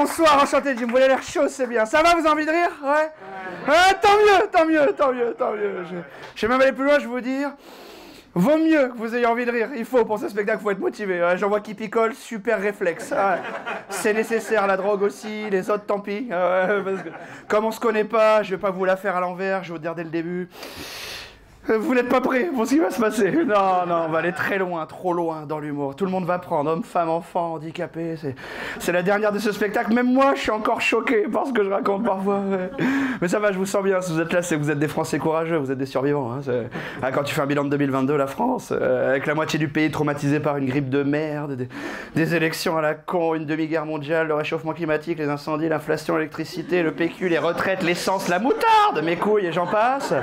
bonsoir, enchanté, Jim. Vous avez l'air chaud, c'est bien. Ça va, vous avez envie de rire? Ouais. Tant mieux, tant mieux, tant mieux, tant mieux. Je vais même aller plus loin, je vais vous dire. Vaut mieux que vous ayez envie de rire. Il faut, pour ce spectacle, il faut être motivé. Ouais, j'en vois qui picolent, super réflexe. Ouais. C'est nécessaire, la drogue aussi, les autres, tant pis. Ouais, parce que, comme on se connaît pas, je vais pas vous la faire à l'envers, je vais vous dire dès le début. Vous n'êtes pas prêts pour ce qui va se passer. Non, non, on va aller très loin, trop loin dans l'humour. Tout le monde va prendre, hommes, femmes, enfants, handicapés. C'est la dernière de ce spectacle. Même moi, je suis encore choqué par ce que je raconte parfois. Ouais. Mais ça va, je vous sens bien. Si vous êtes là, c'est que vous êtes des Français courageux, vous êtes des survivants. Hein. Quand tu fais un bilan de 2022, la France, avec la moitié du pays traumatisé par une grippe de merde, des élections à la con, une demi-guerre mondiale, le réchauffement climatique, les incendies, l'inflation, l'électricité, le PQ, les retraites, l'essence, la moutarde, mes couilles et j'en passe.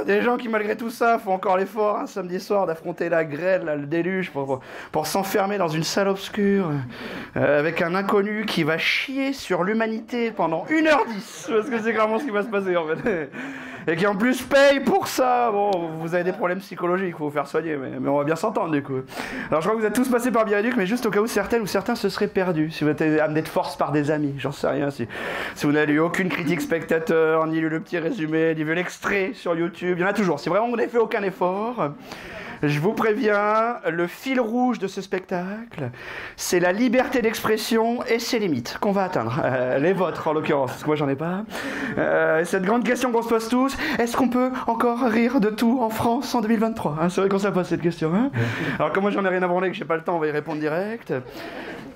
Des gens qui malgré tout ça font encore l'effort un samedi soir d'affronter la grêle, là, le déluge pour s'enfermer dans une salle obscure avec un inconnu qui va chier sur l'humanité pendant 1h10 parce que c'est clairement ce qui va se passer en fait et qui en plus paye pour ça. Bon, vous avez des problèmes psychologiques, il faut vous faire soigner, mais on va bien s'entendre du coup. Alors je crois que vous êtes tous passés par Biarritz, mais juste au cas où certaines ou certains se seraient perdus, si vous êtes amenés de force par des amis, j'en sais rien, si vous n'avez lu aucune critique spectateur, ni lu le petit résumé, ni vu l'extrait sur YouTube, il y en a toujours. Si vraiment vous n'avez fait aucun effort, je vous préviens, le fil rouge de ce spectacle, c'est la liberté d'expression et ses limites qu'on va atteindre. Les vôtres, en l'occurrence, parce que moi, j'en ai pas. Cette grande question qu'on se pose tous, est-ce qu'on peut encore rire de tout en France en 2023 hein? C'est vrai qu'on se pose cette question. Hein? Alors, comme moi, j'en ai rien à branler, que j'ai pas le temps, on va y répondre direct.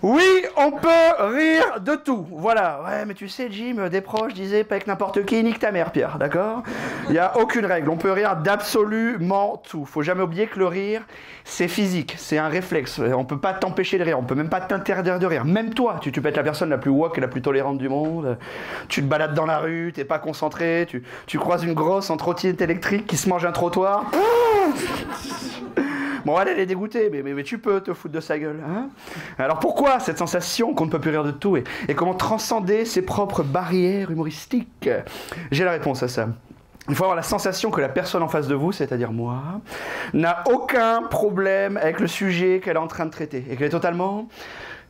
Oui, on peut rire de tout. Voilà. Ouais, mais tu sais, Jim, des proches disaient pas avec n'importe qui, nique ta mère, Pierre, d'accord? Il n'y a aucune règle. On peut rire d'absolument tout. Faut jamais oublier que le rire, c'est physique, c'est un réflexe. On peut pas t'empêcher de rire, on peut même pas t'interdire de rire. Même toi, tu peux être la personne la plus woke et la plus tolérante du monde. Tu te balades dans la rue, t'es pas concentré, tu croises une grosse en trottinette électrique qui se mange un trottoir. Bon, elle est dégoûtée, mais tu peux te foutre de sa gueule. Hein? Alors pourquoi cette sensation qu'on ne peut plus rire de tout et comment transcender ses propres barrières humoristiques? J'ai la réponse à ça. Il faut avoir la sensation que la personne en face de vous, c'est-à-dire moi, n'a aucun problème avec le sujet qu'elle est en train de traiter et qu'elle est totalement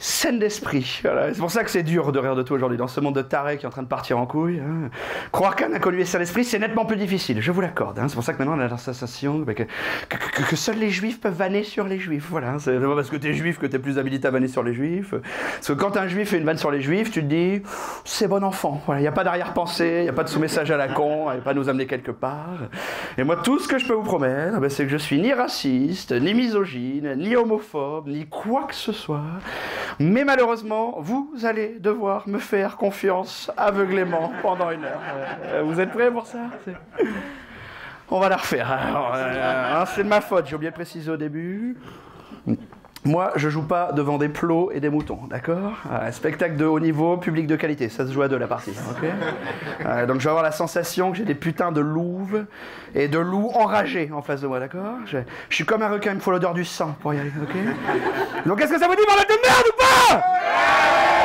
saine d'esprit. Voilà. C'est pour ça que c'est dur de rire de tout aujourd'hui, dans ce monde de tarés qui est en train de partir en couille. Hein. Croire qu'un inconnu est sain d'esprit, c'est nettement plus difficile, je vous l'accorde. Hein. C'est pour ça que maintenant on a la sensation que seuls les juifs peuvent vanner sur les juifs. Voilà. C'est pas parce que t'es juif que t'es plus habilité à vanner sur les juifs. Parce que quand un juif fait une vanne sur les juifs, tu te dis, c'est bon enfant. Voilà. Il n'y a pas d'arrière-pensée, il n'y a pas de sous-message à la con, il n'y a pas à nous amener quelque part. Et moi, tout ce que je peux vous promettre, c'est que je suis ni raciste, ni misogyne, ni homophobe, ni quoi que ce soit. Mais malheureusement, vous allez devoir me faire confiance aveuglément pendant 1 heure. Vous êtes prêts pour ça? On va la refaire. Alors, c'est de ma faute, j'ai oublié de préciser au début. Moi, je joue pas devant des plots et des moutons, d'accord? Spectacle de haut niveau, public de qualité, ça se joue à 2 la partie, ok? Donc je vais avoir la sensation que j'ai des putains de louves et de loups enragés en face de moi, d'accord? Je suis comme un requin, il me faut l'odeur du sang pour y aller, ok? Donc est-ce que ça vous dit bordel de merde ou pas?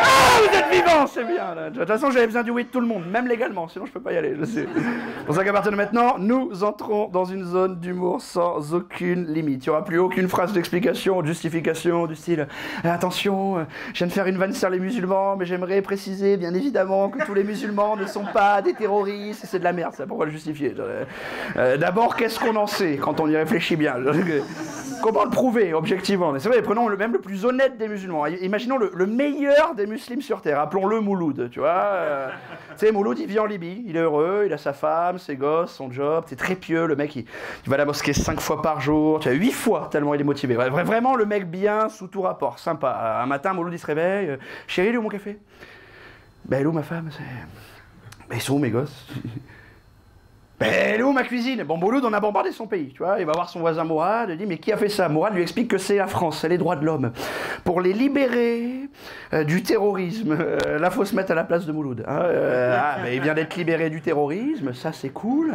Ah, vous êtes vivants, c'est bien là. De toute façon, j'avais besoin du oui de tout le monde, même légalement, sinon je peux pas y aller, je sais. C'est pour ça qu'à partir de maintenant, nous entrons dans une zone d'humour sans aucune limite. Il n'y aura plus aucune phrase d'explication ou de justification du style attention, je viens de faire une vanne sur les musulmans, mais j'aimerais préciser bien évidemment que tous les musulmans ne sont pas des terroristes, c'est de la merde ça, pourquoi le justifier? D'abord, qu'est-ce qu'on en sait quand on y réfléchit bien? Comment le prouver objectivement? Mais c'est vrai, prenons même le plus honnête des musulmans. Imaginons le meilleur des musulmans sur terre, appelons-le Mouloud, tu vois. Tu sais, Mouloud, il vit en Libye, il est heureux, il a sa femme, ses gosses, son job, c'est très pieux, le mec, il va à la mosquée 5 fois par jour, tu vois, 8 fois, tellement il est motivé. Vraiment, le mec bien, sous tout rapport, sympa. Un matin, Mouloud, il se réveille, chérie, il est où mon café? Ben, elle est où ma femme? Ben, ils sont où mes gosses? Ben, elle est où ma cuisine? Bon, Mouloud, on a bombardé son pays, tu vois. Il va voir son voisin Mourad, il dit, mais qui a fait ça? Mourad lui explique que c'est la France, c'est les droits de l'homme. Pour les libérer du terrorisme, là, faut se mettre à la place de Mouloud. Hein. Ben, il vient d'être libéré du terrorisme, ça, c'est cool.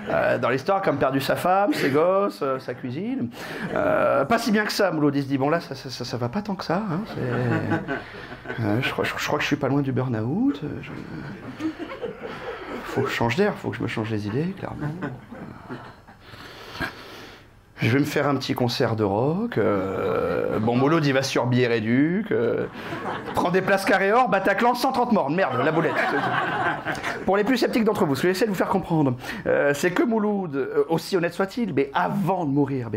Hein, dans l'histoire, comme perdu sa femme, ses gosses, sa cuisine. Pas si bien que ça, Mouloud. Il se dit, bon, là, ça va pas tant que ça. Hein, je crois que je suis pas loin du burn-out. Faut que je change d'air, faut que je me change les idées, clairement. Je vais me faire un petit concert de rock. Bon, Mouloud, il va sur billet réduc. Prend des places carré or, Bataclan, 130 morts. Merde, la boulette. Pour les plus sceptiques d'entre vous, ce que j'essaie de vous faire comprendre, c'est que Mouloud, aussi honnête soit-il, mais avant de mourir,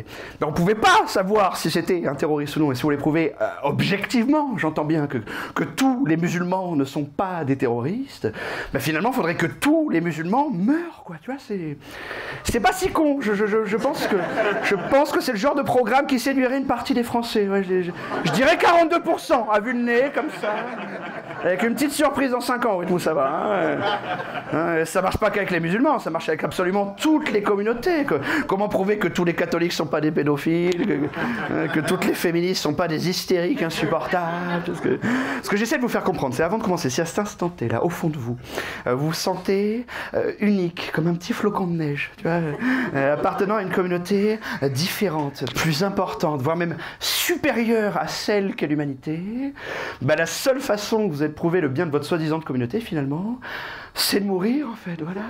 on ne pouvait pas savoir si c'était un terroriste ou non. Et si vous voulez prouver objectivement, j'entends bien que tous les musulmans ne sont pas des terroristes, finalement, il faudrait que tous les musulmans meurent, quoi. Tu vois, c'est pas si con. Je pense que c'est le genre de programme qui séduirait une partie des Français. Ouais, je dirais 42%, à vue de nez, comme ça. Avec une petite surprise dans 5 ans, oui, tout ça va. Ça marche pas qu'avec les musulmans, ça marche avec absolument toutes les communautés. Comment prouver que tous les catholiques sont pas des pédophiles, que toutes les féministes sont pas des hystériques insupportables. Ce que j'essaie de vous faire comprendre, c'est avant de commencer, si à cet instant T, là, au fond de vous, vous vous sentez unique, comme un petit flocon de neige, tu vois, appartenant à une communauté différente, plus importante, voire même supérieure à celle qu'est l'humanité, la seule façon que vous avez de prouver le bien de votre soi-disant communauté, finalement, c'est de mourir, en fait, voilà.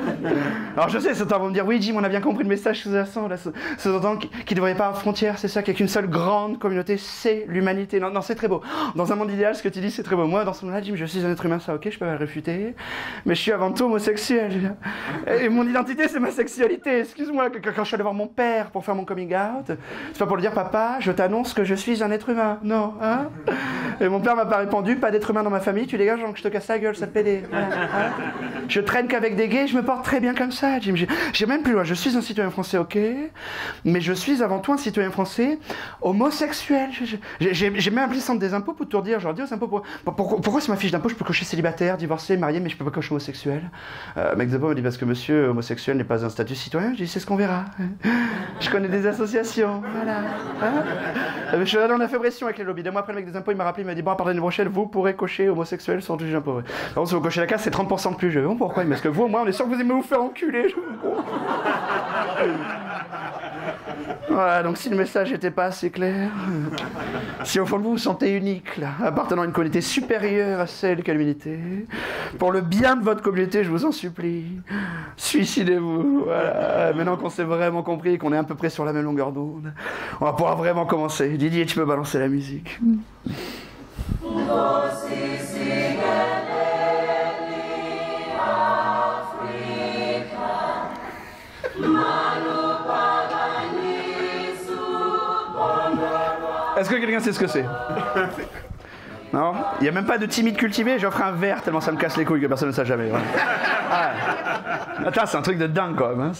Alors je sais, certains vont me dire, oui, Jim, on a bien compris le message sous-jacent, là, sous-entend qu'il ne devrait pas avoir de frontières, c'est ça, qu'il n'y a qu'une seule grande communauté, c'est l'humanité. Non, c'est très beau. Dans un monde idéal, ce que tu dis, c'est très beau. Moi, dans ce monde-là, Jim, je suis un être humain, ça, ok, je peux pas le réfuter, mais je suis avant tout homosexuel. Et mon identité, c'est ma sexualité. Excuse-moi, quand je suis allé voir mon père pour faire mon coming out, c'est pas pour lui dire, papa, je t'annonce que je suis un être humain. Non, hein? Et mon père m'a pas répondu, pas d'être humain dans ma famille, tu dégages, donc je te casse la gueule, ça te pédé. Voilà, hein? Je traîne qu'avec des gays, je me porte très bien comme ça, Jim. J'ai même plus loin, je suis un citoyen français, ok, mais je suis avant tout un citoyen français homosexuel. J'ai même appelé le centre des impôts pour te redire, genre, dis aux impôts, pourquoi sur ma fiche d'impôt je peux cocher célibataire, divorcé, marié, mais je peux pas cocher homosexuel? Mec de me dit, parce que monsieur homosexuel n'est pas un statut citoyen. Je dis, c'est ce qu'on verra. Je connais des associations, voilà. Hein? Je suis allé en affébression avec les lobbies. 2 mois après, le mec des impôts, il m'a rappelé, il m'a dit, bon, à partir de l'année prochaine, vous pourrez cocher homosexuel sans juge d'impôt. Par contre, si vous cochez la case, c'est 30% de plus. Je dis, bon, pourquoi? Parce que vous, au moins, on est sûr que vous aimez vous faire enculer. Voilà, donc si le message n'était pas assez clair, si au fond de vous vous sentez unique, là, appartenant à une communauté supérieure à celle qu'est l'humanité, pour le bien de votre communauté, je vous en supplie, suicidez-vous. Voilà. Maintenant qu'on s'est vraiment compris et qu'on est à peu près sur la même longueur d'onde, on va pouvoir vraiment commencer. Didier, tu peux balancer la musique. Est-ce que quelqu'un sait ce que c'est? Non? Il n'y a même pas de timide cultivé, j'offre un verre tellement ça me casse les couilles que personne ne sait jamais. Ouais. Ah. Attends, c'est un truc de dingue quand même. Hein.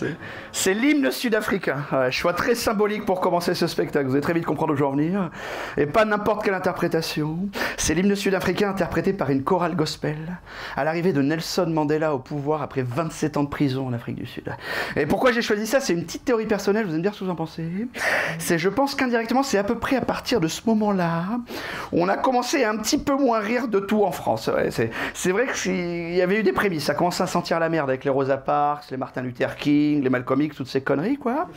C'est l'hymne sud-africain. Ouais, choix très symbolique pour commencer ce spectacle. Vous allez très vite comprendre où je veux en venir. Et pas n'importe quelle interprétation. C'est l'hymne sud-africain interprété par une chorale gospel à l'arrivée de Nelson Mandela au pouvoir après 27 ans de prison en Afrique du Sud. Et pourquoi j'ai choisi ça? C'est une petite théorie personnelle, vous allez me dire ce que vous en pensez. Je pense qu'indirectement, c'est à peu près à partir de ce moment-là où on a commencé à un petit peu moins rire de tout en France. Ouais, c'est vrai qu'il y avait eu des prémices. Ça commençait à sentir la merde avec les Rosa Parks, les Martin Luther King, les Malcolm X, toutes ces conneries, quoi.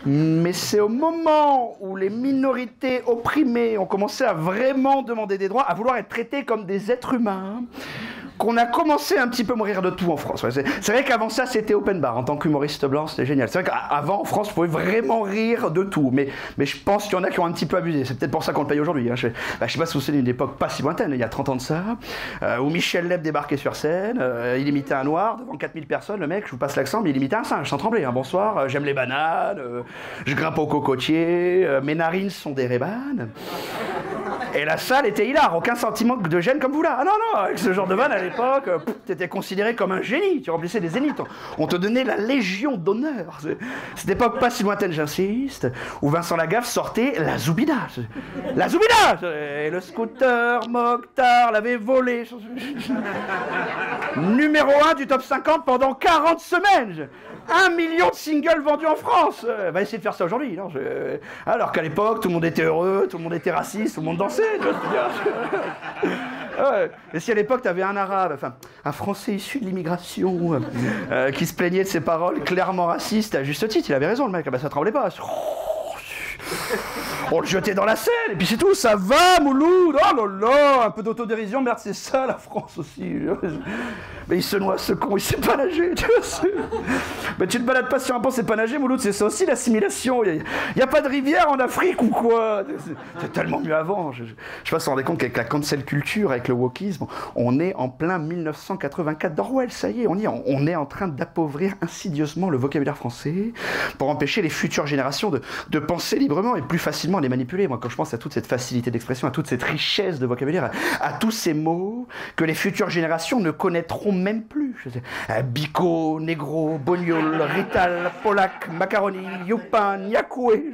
Mais c'est au moment où les minorités opprimées ont commencé à vraiment demander des droits, à vouloir être traitées comme des êtres humains, qu'on a commencé un petit peu à mourir de tout en France. Ouais, c'est vrai qu'avant ça, c'était open bar. En tant qu'humoriste blanc, c'était génial. C'est vrai qu'avant, en France, vous pouvez vraiment rire de tout. Mais je pense qu'il y en a qui ont un petit peu abusé. C'est peut-être pour ça qu'on le paye aujourd'hui. Hein. Je sais pas si vous vous souvenez d'une époque pas si lointaine, il y a 30 ans de ça, où Michel Leb débarquait sur scène, il imitait un noir devant 4000 personnes. Le mec, je vous passe l'accent, mais il imitait un singe, sans trembler. Hein. Bonsoir, j'aime les bananes, je grimpe au cocotier, mes narines sont des rébanes. Et la salle était hilar, aucun sentiment de gêne comme vous là. Ah non, avec ce genre de vanne à l'époque, t'étais considéré comme un génie, tu remplissais des zéniths. On te donnait la Légion d'honneur. Cette époque pas si lointaine, j'insiste, où Vincent Lagaffe sortait la Zoubida. La Zoubida! Et le scooter Mokhtar l'avait volé. Numéro 1 du top 50 pendant 40 semaines. 1 million de singles vendus en France. Va essayer de faire ça aujourd'hui. Non, alors qu'à l'époque, tout le monde était heureux, tout le monde était raciste, tout le monde dansait. Tu vois ce que je veux dire. Ouais. Et si à l'époque, tu avais un arabe, enfin, un Français issu de l'immigration, qui se plaignait de ses paroles clairement racistes, à juste titre, il avait raison, le mec, ça tremblait pas. On le jetait dans la Seine, et puis c'est tout, ça va, Mouloud. Oh là là, un peu d'autodérision, merde, c'est ça la France aussi. Mais il se noie, ce con, il sait pas nager. Mais tu te balades pas sur un pont, c'est pas nager, Mouloud, c'est ça aussi l'assimilation. Il y a pas de rivière en Afrique ou quoi? C'est tellement mieux avant. Je sais pas si vous vous rendez compte qu'avec la cancel culture, avec le wokisme, on est en plein 1984 d'Orwell, ça y est, on est en train d'appauvrir insidieusement le vocabulaire français pour empêcher les futures générations de penser librement et plus facilement les manipuler. Moi, quand je pense à toute cette facilité d'expression, à toute cette richesse de vocabulaire, à tous ces mots que les futures générations ne connaîtront même plus. Je sais, bico, négro, bognol, rital, polac, macaroni, youpin, niakoué.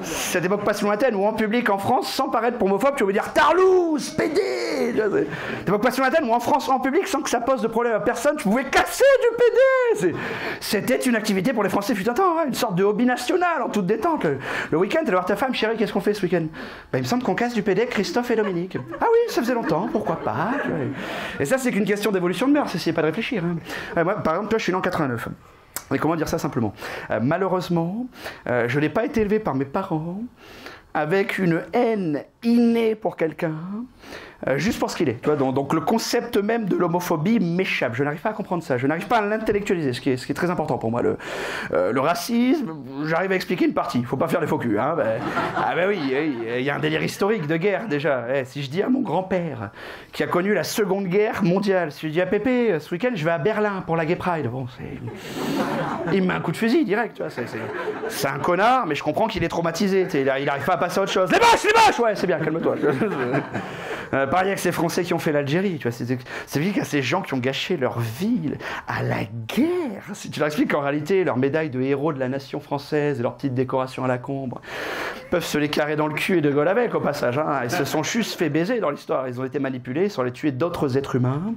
Cette époque pas si lointaine où en public en France, sans paraître homophobe, tu veux dire tarlouse, pédé. Cette époque pas si lointaine où en France, en public, sans que ça pose de problème à personne, tu pouvais casser du pédé. C'était une activité pour les Français fut un temps, hein, une sorte de hobby national en toute détente. Le week-end, tu allais voir ta femme, chérie, qu'est-ce qu'on fait ce week-end? Il me semble qu'on casse du pédé, Christophe et Dominique. Ah oui, ça faisait longtemps, pourquoi pas. Et ça, c'est qu'une question d'évolution de mœurs, essayez pas de réfléchir. Hein. Moi, par exemple, toi, je suis né en 89. Et comment dire ça simplement? Malheureusement, je n'ai pas été élevé par mes parents avec une haine innée pour quelqu'un, juste pour ce qu'il est. Tu vois, donc le concept même de l'homophobie m'échappe. Je n'arrive pas à comprendre ça. Je n'arrive pas à l'intellectualiser, ce qui est très important pour moi. Le racisme, j'arrive à expliquer une partie. Il ne faut pas faire les faux culs. Hein, oui, il y a un délire historique de guerre déjà. Si je dis à mon grand-père, qui a connu la Seconde Guerre mondiale, si je dis à Pépé, ce week-end, je vais à Berlin pour la Gay Pride. Bon, il me met un coup de fusil direct. Tu vois, c'est un connard, mais je comprends qu'il est traumatisé. Il n'arrive pas à passer à autre chose. Les moches! Ouais, c'est bien, calme-toi. Pareil avec ces Français qui ont fait l'Algérie, tu vois, c'est vrai qu'il y a ces gens qui ont gâché leur vie à la guerre. Si tu leur expliques qu'en réalité, leur médaille de héros de la nation française et leur petite décoration à la Combre peuvent se les carrer dans le cul et de gueule avec au passage. Hein. Ils se sont juste fait baiser dans l'histoire. Ils ont été manipulés, ils sont allés tuer d'autres êtres humains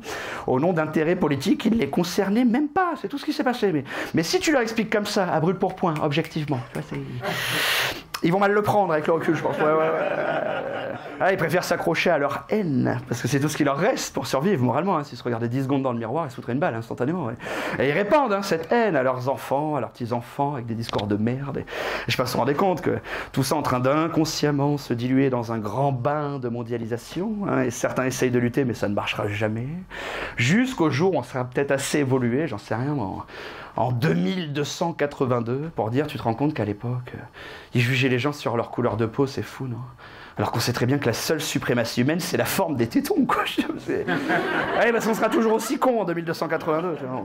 au nom d'intérêts politiques qui ne les concernaient même pas. C'est tout ce qui s'est passé. Mais si tu leur expliques comme ça, à brûle pour point, objectivement, tu vois, ils vont mal le prendre avec le recul, je pense. Ouais. Ils préfèrent s'accrocher à leur haine, parce que c'est tout ce qui leur reste pour survivre moralement. Hein. S'ils se regardaient 10 secondes dans le miroir, ils se foutraient une balle instantanément. Ouais. Et ils répandent cette haine à leurs enfants, à leurs petits-enfants, avec des discours de merde. Et je sais pas si vous vous rendez compte que tout ça est en train d'inconsciemment se diluer dans un grand bain de mondialisation. Hein. Et certains essayent de lutter, mais ça ne marchera jamais. Jusqu'au jour où on sera peut-être assez évolué, j'en sais rien, en 2282, pour dire, tu te rends compte qu'à l'époque, ils jugeaient les gens sur leur couleur de peau, c'est fou, non? Alors qu'on sait très bien que la seule suprématie humaine, c'est la forme des tétons, quoi. Parce qu'on sera toujours aussi con en 2282. Tu vois.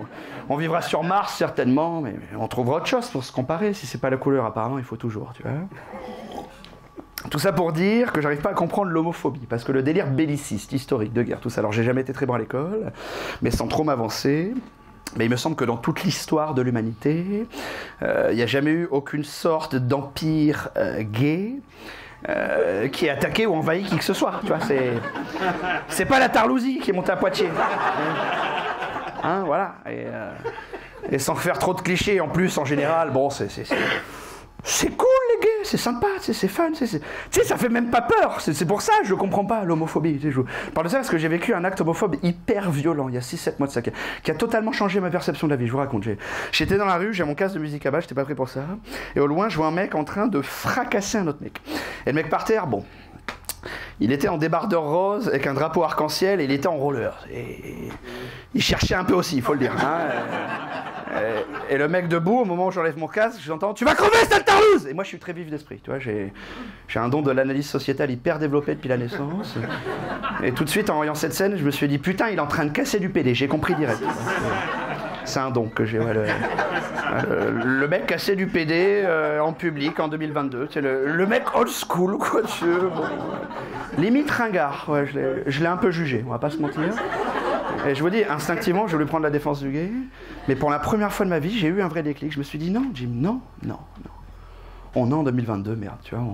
On vivra sur Mars, certainement, mais on trouvera autre chose pour se comparer. Si c'est pas la couleur, apparemment, il faut toujours, tu vois. Tout ça pour dire que j'arrive pas à comprendre l'homophobie, parce que le délire belliciste, historique, de guerre, tout ça, alors j'ai jamais été très bon à l'école, mais sans trop m'avancer... Mais il me semble que dans toute l'histoire de l'humanité, il n'y a jamais eu aucune sorte d'empire gay qui ait attaqué ou envahi qui que ce soit. Tu vois, c'est pas la Tarlousie qui est montée à Poitiers. Hein, voilà. Et sans faire trop de clichés, en plus, en général, bon, c'est cool les gays, c'est sympa, c'est fun, tu sais, ça fait même pas peur, c'est pour ça que je comprends pas l'homophobie. Tu sais, je parle de ça parce que j'ai vécu un acte homophobe hyper violent il y a 6-7 mois de ça, qui a totalement changé ma perception de la vie, je vous raconte. J'étais dans la rue, j'ai mon casque de musique à bas, j'étais pas prêt pour ça, et au loin je vois un mec en train de fracasser un autre mec. Et le mec par terre, bon... Il était en débardeur rose avec un drapeau arc-en-ciel et il était en roller. Et il cherchait un peu aussi, il faut le dire. Hein. Et le mec debout, au moment où j'enlève mon casque, j'entends « Tu vas crever, cette tarlouse !» Et moi, je suis très vif d'esprit. Tu vois, j'ai un don de l'analyse sociétale hyper développé depuis la naissance. Et tout de suite, en voyant cette scène, je me suis dit « Putain, il est en train de casser du PD. » J'ai compris direct. C'est un don que j'ai. Ouais, le mec cassait du PD en public en 2022. C'est le mec old school, quoi. Bon. Limite ringard. Ouais, je l'ai un peu jugé, on va pas se mentir. Et je vous dis, instinctivement, je voulais prendre la défense du gay. Mais pour la première fois de ma vie, j'ai eu un vrai déclic. Je me suis dit non, Jim, non. On est en 2022, merde, tu vois.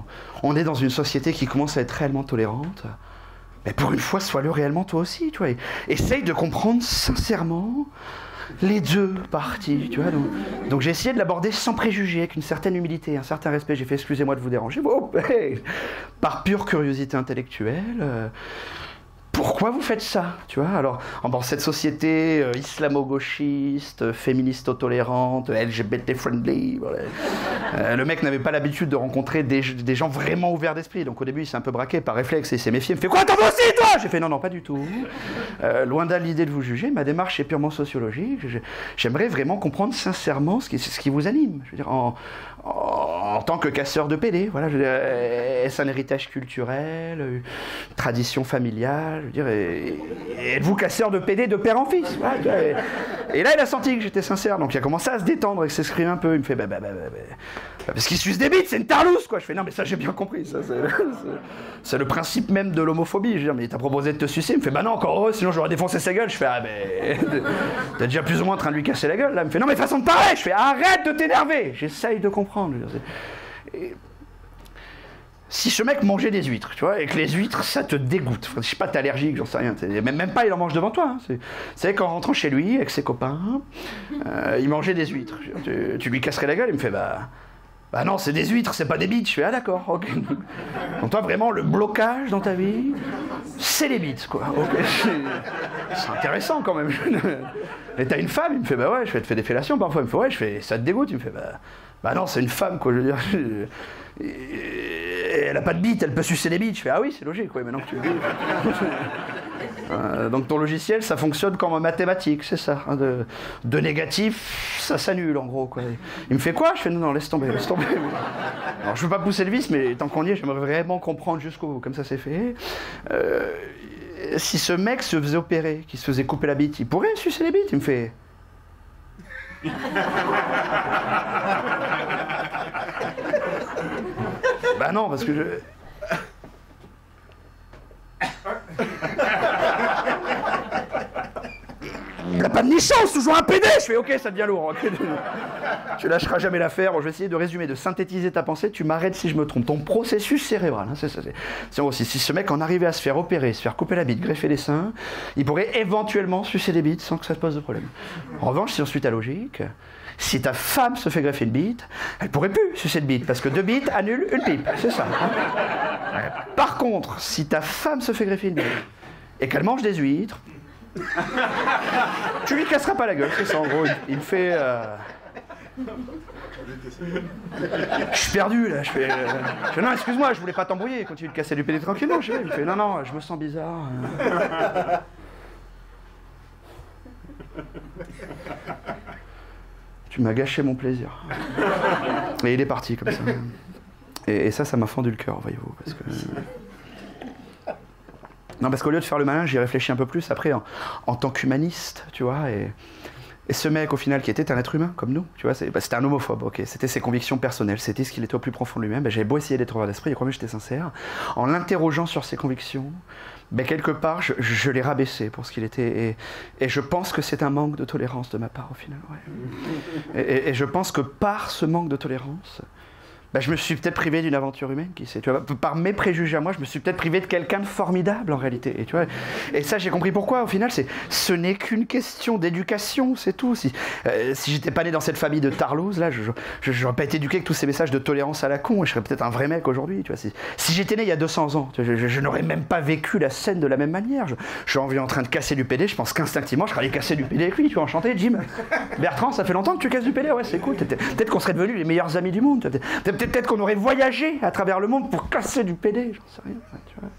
On est dans une société qui commence à être réellement tolérante. Mais pour une fois, sois-le réellement toi aussi, tu vois. Essaye de comprendre sincèrement les deux parties, tu vois. Donc j'ai essayé de l'aborder sans préjugés, avec une certaine humilité, un certain respect. J'ai fait excusez-moi de vous déranger, bon, par pure curiosité intellectuelle, pour pourquoi vous faites ça, tu vois? Alors, dans cette société islamo-gauchiste, féministe-tolérante, LGBT-friendly, voilà. Le mec n'avait pas l'habitude de rencontrer des gens vraiment ouverts d'esprit. Donc au début, il s'est un peu braqué par réflexe et il s'est méfié. Il me fait « Quoi, t'en veux aussi, toi ?» J'ai fait « Non, non, pas du tout. Loin de l'idée de vous juger, ma démarche est purement sociologique. J'aimerais vraiment comprendre sincèrement ce qui vous anime. Je veux dire, en tant que casseur de PD, voilà, je veux dire, est-ce un héritage culturel, une tradition familiale, je veux dire, êtes-vous casseur de PD de père en fils, voilà, et là, il a senti que j'étais sincère, donc il a commencé à se détendre et s'exprimer un peu. Il me fait parce qu'il suce des bites, c'est une tarlouse, quoi. Je fais non, mais ça, j'ai bien compris, ça, c'est le principe même de l'homophobie. Je veux dire, mais il t'a proposé de te sucer. Il me fait bah non, encore heureux, sinon j'aurais défoncé sa gueule. Je fais ah, mais t'es déjà plus ou moins en train de lui casser la gueule, là. Il me fait non, mais façon de parler. Je fais arrête de t'énerver. J'essaye de comprendre. Si ce mec mangeait des huîtres, tu vois, et que les huîtres, ça te dégoûte. Enfin, je sais pas, t'es allergique, j'en sais rien. Même pas, il en mange devant toi. Hein. C'est qu'en rentrant chez lui, avec ses copains, il mangeait des huîtres. Tu lui casserais la gueule, il me fait bah non, c'est des huîtres, c'est pas des bites. Je fais ah d'accord, ok. Donc toi, vraiment, le blocage dans ta vie, c'est les bites, quoi. Okay. C'est intéressant quand même. Et t'as une femme, il me fait bah ouais, je fais te fais des fellations parfois. Il me fait ouais, je fais ça te dégoûte. Il me fait bah non, c'est une femme, quoi. Je veux dire. Elle a pas de bite, elle peut sucer des bites. Je fais ah oui, c'est logique, oui, maintenant que tu le dis. Donc ton logiciel, ça fonctionne comme en mathématiques, c'est ça. Hein, de négatif, ça s'annule en gros, quoi. Il me fait quoi? Je fais non, laisse tomber, laisse tomber. Alors je veux pas pousser le vice, mais tant qu'on y est, j'aimerais vraiment comprendre jusqu'au bout, comme ça c'est fait. Si ce mec se faisait opérer, qu'il se faisait couper la bite, il pourrait sucer les bites? Il me fait. Bah non, parce que je... Il n'a pas de nichance, toujours un PD. Je fais ok, ça devient lourd. Okay. Tu lâcheras jamais l'affaire. Bon, je vais essayer de résumer, de synthétiser ta pensée. Tu m'arrêtes si je me trompe. Ton processus cérébral, hein, c'est aussi, si ce mec en arrivait à se faire opérer, se faire couper la bite, greffer les seins, il pourrait éventuellement sucer des bites sans que ça te pose de problème. En revanche, si on suit ta logique, si ta femme se fait greffer une bite, elle pourrait plus sucer de bite, parce que 2 bites annulent une pipe. C'est ça. Hein. Par contre, si ta femme se fait greffer une bite et qu'elle mange des huîtres, tu lui casseras pas la gueule, c'est ça en gros. Il me fait. Je suis perdu là. Je fais non, excuse-moi, je voulais pas t'embrouiller. Continue de casser du PD tranquillement. Il me fait non, je me sens bizarre. Tu m'as gâché mon plaisir. Et il est parti comme ça. Et ça m'a fendu le cœur, voyez-vous, parce que. Non, parce qu'au lieu de faire le malin, j'y réfléchis un peu plus après en tant qu'humaniste, tu vois, et ce mec, au final, qui était un être humain, comme nous, tu vois, c'était un homophobe, ok, c'était ses convictions personnelles, c'était ce qu'il était au plus profond de lui-même, j'avais beau essayer d'être ouvert d'esprit, et crois-moi, j'étais sincère, en l'interrogeant sur ses convictions, quelque part, je l'ai rabaissé pour ce qu'il était, et je pense que c'est un manque de tolérance de ma part, au final, ouais. Et je pense que par ce manque de tolérance, je me suis peut-être privé d'une aventure humaine, qui sait, tu vois, par mes préjugés à moi, je me suis peut-être privé de quelqu'un de formidable en réalité, et tu vois, et ça j'ai compris pourquoi, au final, ce n'est qu'une question d'éducation, c'est tout. Si j'étais pas né dans cette famille de tarlouses, là, j'aurais pas été éduqué avec tous ces messages de tolérance à la con, et je serais peut-être un vrai mec aujourd'hui, tu vois. Si j'étais né il y a 200 ans, tu vois, je n'aurais même pas vécu la scène de la même manière. Je suis en train de casser du PD, je pense qu'instinctivement, je serais allé casser du PD avec lui, tu vois, enchanté, Jim. Bertrand, ça fait longtemps que tu casses du PD, ouais, c'est cool, peut-être qu'on serait devenus les meilleurs amis du monde, peut-être qu'on aurait voyagé à travers le monde pour casser du PD, j'en sais rien, tu vois.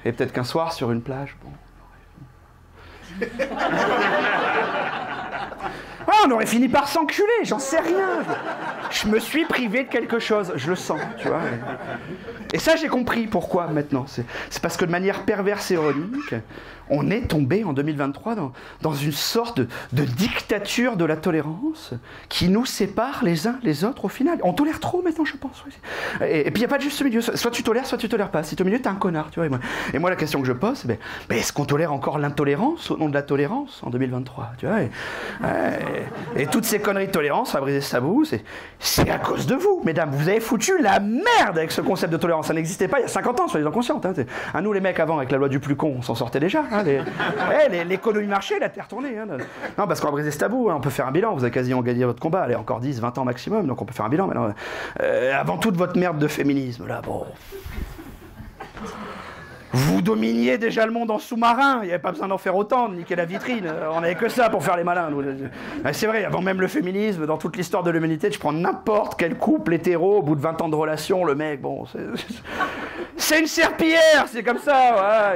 Et peut-être qu'un soir, sur une plage, on aurait fini par s'enculer, j'en sais rien. Je me suis privé de quelque chose, je le sens, tu vois. Et ça, j'ai compris pourquoi maintenant. C'est parce que de manière perverse et ironique, on est tombé en 2023 dans une sorte de dictature de la tolérance qui nous sépare les uns les autres au final. On tolère trop maintenant, je pense. Et puis il n'y a pas de juste milieu. Soit tu tolères pas. Si tu es au milieu, t'es un connard. Tu vois, et moi, la question que je pose, c'est est-ce qu'on tolère encore l'intolérance au nom de la tolérance en 2023, tu vois, et toutes ces conneries de tolérance, Fabrice Sabou, c'est à cause de vous, mesdames. Vous avez foutu la merde avec ce concept de tolérance. Ça n'existait pas il y a 50 ans, soyez-en conscientes. Hein. À nous, les mecs, avant, avec la loi du plus con, on s'en sortait déjà. Hein, l'économie marché, la terre tournée. Hein. Non, parce qu'on a brisé ce tabou, hein, on peut faire un bilan. Vous avez quasiment gagné votre combat. Allez, encore 10, 20 ans maximum, donc on peut faire un bilan. Maintenant, avant toute votre merde de féminisme, là, bon. Vous dominiez déjà le monde en sous-marin, il n'y avait pas besoin d'en faire autant, de niquer la vitrine, on n'avait que ça pour faire les malins. C'est vrai, avant même le féminisme, dans toute l'histoire de l'humanité, je prends n'importe quel couple hétéro, au bout de 20 ans de relation, le mec, bon, c'est une serpillière, c'est comme ça, voilà.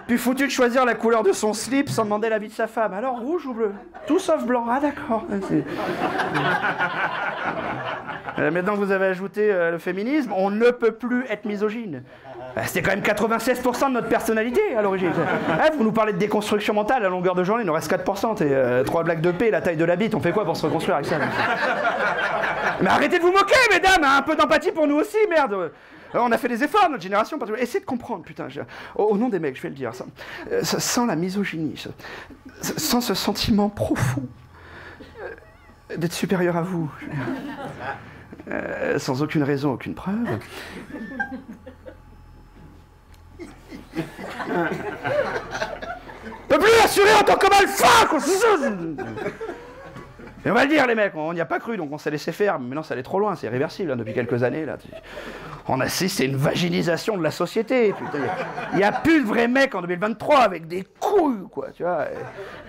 Puis foutu de choisir la couleur de son slip sans demander l'avis de sa femme. Alors, rouge ou bleu? Tout sauf blanc, ah d'accord. Maintenant que vous avez ajouté le féminisme, on ne peut plus être misogyne. C'était quand même 96% de notre personnalité à l'origine. Vous nous parlez de déconstruction mentale à longueur de journée, il nous reste 4%. Et 3 blagues de paix, la taille de la bite, on fait quoi pour se reconstruire avec ça? Mais arrêtez de vous moquer, mesdames, hein, un peu d'empathie pour nous aussi, merde. On a fait des efforts, notre génération. Essayez de comprendre, putain. Au nom des mecs, je vais le dire. Sans la misogynie, sans ce sentiment profond d'être supérieur à vous, sans aucune raison, aucune preuve. On peut plus l'assurer en tant que alpha, quoi. Et on va le dire, les mecs, on n'y a pas cru, donc on s'est laissé faire. Mais maintenant, ça allait trop loin, c'est irréversible, hein, depuis quelques années. Là. On assiste à une vaginisation de la société. Il n'y a plus de vrais mecs en 2023 avec des couilles, quoi, tu vois.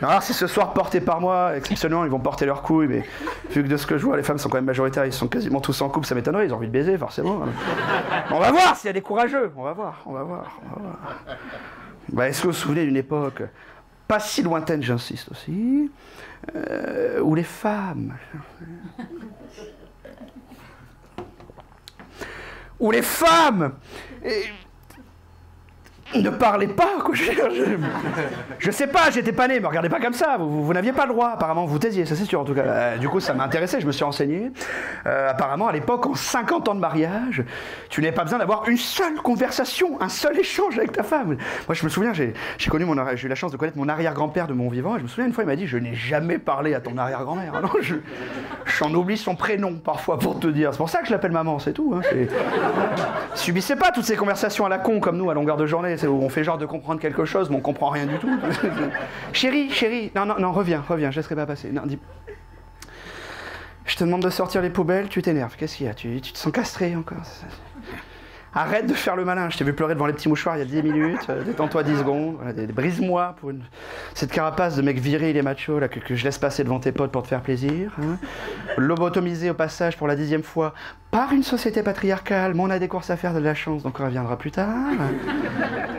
Alors, si ce soir porté par moi, exceptionnellement, ils vont porter leurs couilles, mais vu que de ce que je vois, les femmes sont quand même majoritaires, ils sont quasiment tous en couple, ça m'étonnerait, ils ont envie de baiser, forcément. On va voir s'il y a des courageux, on va voir. Bah, est-ce que vous vous souvenez d'une époque, pas si lointaine, j'insiste aussi, où les femmes... ne parlaient pas, quoi. Je sais pas, j'étais pas né, me regardez pas comme ça, vous n'aviez pas le droit, apparemment, vous taisiez, ça c'est sûr en tout cas. Du coup, ça m'a intéressé, je me suis renseigné. Apparemment, à l'époque, en 50 ans de mariage, tu n'avais pas besoin d'avoir une seule conversation, un seul échange avec ta femme. Moi, je me souviens, j'ai eu la chance de connaître mon arrière-grand-père de mon vivant, et je me souviens, une fois, il m'a dit, je n'ai jamais parlé à ton arrière-grand-mère. Non, j'en oublie son prénom, parfois, pour te dire. C'est pour ça que je l'appelle maman, c'est tout. Hein, subissez pas toutes ces conversations à la con, comme nous, à longueur de journée. Où on fait genre de comprendre quelque chose, mais on comprend rien du tout. Chérie, non, reviens, je laisserai pas passer. Non, dis... Je te demande de sortir les poubelles, tu t'énerves. Qu'est-ce qu'il y a, tu te sens castré encore? Arrête de faire le malin, je t'ai vu pleurer devant les petits mouchoirs il y a 10 minutes, détends-toi 10 secondes, voilà, brise-moi pour cette carapace de mec viril et macho là, que je laisse passer devant tes potes pour te faire plaisir. Hein. Lobotomisé au passage pour la 10e fois par une société patriarcale, mais on a des courses à faire, de la chance, donc on reviendra plus tard.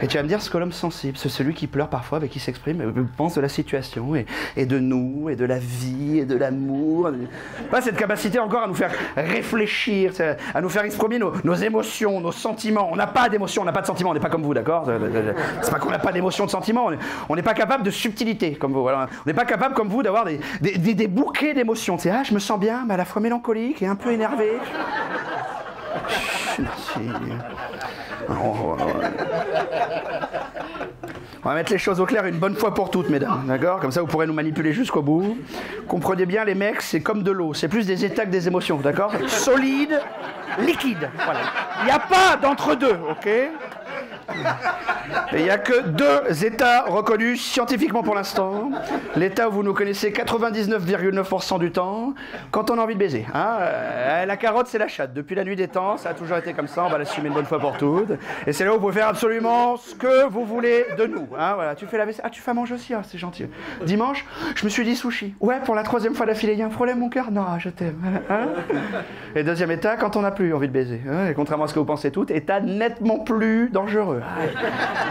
Et tu vas me dire ce que l'homme sensible, c'est celui qui pleure parfois, mais qui s'exprime, pense de la situation, et de nous, et de la vie, et de l'amour. Pas cette capacité encore à nous faire réfléchir, à nous faire exprimer nos émotions, nos sentiments. On n'a pas d'émotions, on n'a pas de sentiments, on n'est pas comme vous, d'accord? C'est pas qu'on n'a pas d'émotions, de sentiments, on n'est pas capable de subtilité comme vous. Voilà. On n'est pas capable comme vous d'avoir des bouquets d'émotions. Tu sais, je me sens bien, mais à la fois mélancolique et un peu énervé. Merci. On va mettre les choses au clair une bonne fois pour toutes, mesdames, d'accord? Comme ça, vous pourrez nous manipuler jusqu'au bout. Comprenez bien, les mecs, c'est comme de l'eau. C'est plus des états que des émotions, d'accord? Solide, liquide, voilà. Il n'y a pas d'entre-deux, ok? Et il n'y a que 2 états reconnus scientifiquement pour l'instant. L'état où vous nous connaissez 99,9% du temps, quand on a envie de baiser. Hein, la carotte, c'est la chatte. Depuis la nuit des temps, ça a toujours été comme ça, on va l'assumer une bonne fois pour toutes. Et c'est là où vous pouvez faire absolument ce que vous voulez de nous. Hein, voilà. Tu fais la vaisselle. Ah, tu fais à manger aussi, c'est gentil. Dimanche, je me suis dit sushi. Ouais, pour la 3e fois d'affilée, il y a un problème, mon cœur? Non, je t'aime. Hein. Et 2e état, quand on n'a plus envie de baiser. Hein, et contrairement à ce que vous pensez toutes, état nettement plus dangereux.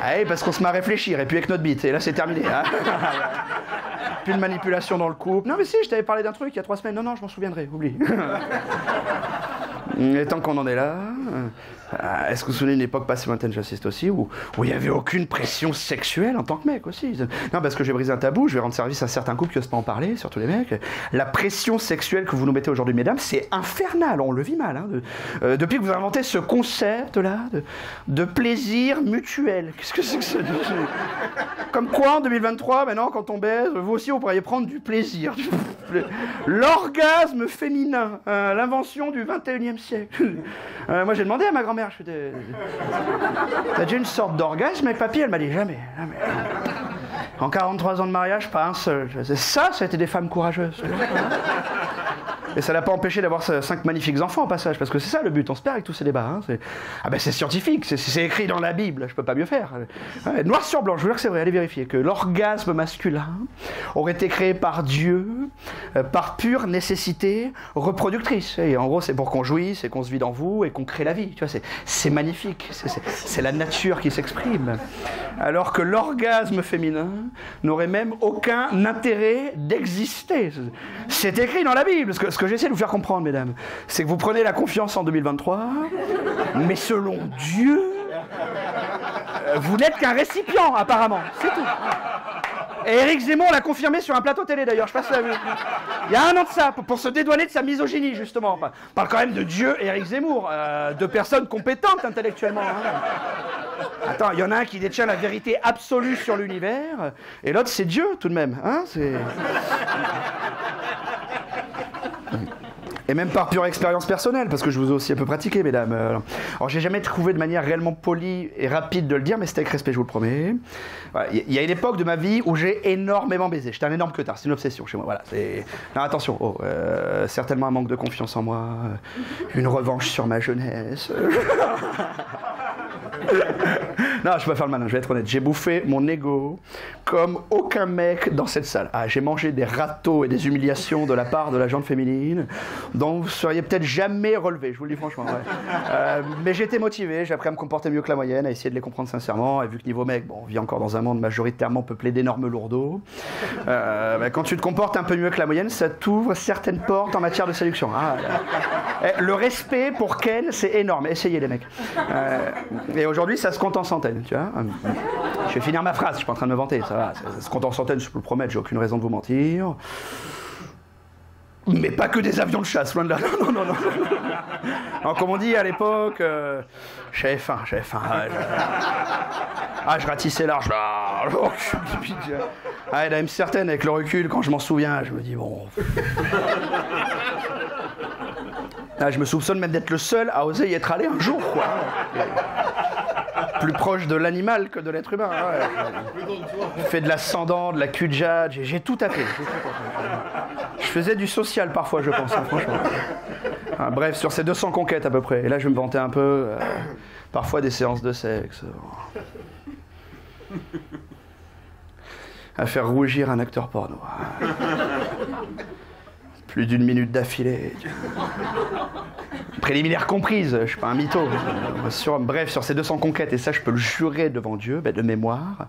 Ah, parce qu'on se met à réfléchir, et puis avec notre bite, et là c'est terminé. Hein. Plus de manipulation dans le couple. Non mais si, je t'avais parlé d'un truc il y a 3 semaines. Non, je m'en souviendrai, oublie. Et tant qu'on en est là, est-ce que vous vous souvenez d'une époque pas si lointaine, j'insiste aussi, où il n'y avait aucune pression sexuelle en tant que mec aussi? Non, parce que j'ai brisé un tabou, je vais rendre service à certains couples qui n'osent pas en parler, surtout les mecs. La pression sexuelle que vous nous mettez aujourd'hui, mesdames, c'est infernal, on le vit mal. Hein, depuis que vous avez inventé ce concept-là de plaisir mutuel. Qu'est-ce que c'est que ça? Comme quoi, en 2023, maintenant, quand on baise, vous aussi, vous pourriez prendre du plaisir. L'orgasme féminin, l'invention du 21e siècle. Moi, j'ai demandé à ma grand-mère, t'as déjà une sorte d'orgasme avec papy? Elle m'a dit jamais. En 43 ans de mariage, pas un seul. Ça, c'était des femmes courageuses. Et ça l'a pas empêché d'avoir 5 magnifiques enfants au passage, parce que c'est ça le but, on se perd avec tous ces débats. Hein. Ah ben c'est scientifique, c'est écrit dans la Bible, je peux pas mieux faire. Ouais, noir sur blanc, je vous jure que c'est vrai, allez vérifier, que l'orgasme masculin aurait été créé par Dieu, par pure nécessité reproductrice. Et en gros, c'est pour qu'on jouisse et qu'on se vide en vous et qu'on crée la vie. Tu vois, c'est magnifique, c'est la nature qui s'exprime. Alors que l'orgasme féminin n'aurait même aucun intérêt d'exister. C'est écrit dans la Bible. Ce que j'essaie de vous faire comprendre, mesdames, c'est que vous prenez la confiance en 2023, mais selon Dieu, vous n'êtes qu'un récipient, apparemment. C'est tout. Et Éric Zemmour l'a confirmé sur un plateau télé, d'ailleurs, je passe la vue. Il y a 1 an de ça, pour se dédouaner de sa misogynie, justement. Enfin, on parle quand même de Dieu et Éric Zemmour, de personnes compétentes intellectuellement. Hein. Attends, il y en a un qui détient la vérité absolue sur l'univers, et l'autre, c'est Dieu, tout de même. Hein, Et même par pure expérience personnelle, parce que je vous ai aussi un peu pratiqué, mesdames. Alors, j'ai jamais trouvé de manière réellement polie et rapide de le dire, mais c'était avec respect, je vous le promets. Voilà, il y a une époque de ma vie où j'ai énormément baisé. J'étais un énorme queutard, c'est une obsession chez moi. Voilà, non, attention, certainement un manque de confiance en moi, une revanche sur ma jeunesse. Non, je vais pas faire le malin, je vais être honnête. J'ai bouffé mon ego comme aucun mec dans cette salle. Ah, j'ai mangé des râteaux et des humiliations de la part de la gente féminine dont vous seriez peut-être jamais relevé, je vous le dis franchement. Ouais. Mais j'étais motivé, j'ai appris à me comporter mieux que la moyenne, à essayer de les comprendre sincèrement. Et vu que niveau mec, bon, on vit encore dans un monde majoritairement peuplé d'énormes lourdeaux. Quand tu te comportes un peu mieux que la moyenne, ça t'ouvre certaines portes en matière de séduction. Le respect pour Ken, c'est énorme. Essayez les mecs. Et aujourd'hui, ça se compte en centaines, tu vois. Je vais finir ma phrase, je suis pas en train de me vanter, ça va. Ça se compte en centaines, je peux le promettre, j'ai aucune raison de vous mentir. Mais pas que des avions de chasse, loin de là. Non. Alors, comme on dit à l'époque, j'avais faim. Je ratissais large. Il y a même certaines, avec le recul, quand je m'en souviens, je me dis, bon... je me soupçonne même d'être le seul à oser y être allé un jour, quoi. Plus proche de l'animal que de l'être humain. Ouais. Je fais de l'ascendant, de la cul-de-jatte, j'ai tout tapé. Je faisais du social parfois, je pense, hein, franchement. Bref, sur ces 200 conquêtes à peu près. Et là, je vais me vanter un peu. Parfois des séances de sexe. À faire rougir un acteur porno. Plus d'1 minute d'affilée. Préliminaire comprise, je suis pas un mytho. Bref, sur ces 200 conquêtes, et ça je peux le jurer devant Dieu, de mémoire,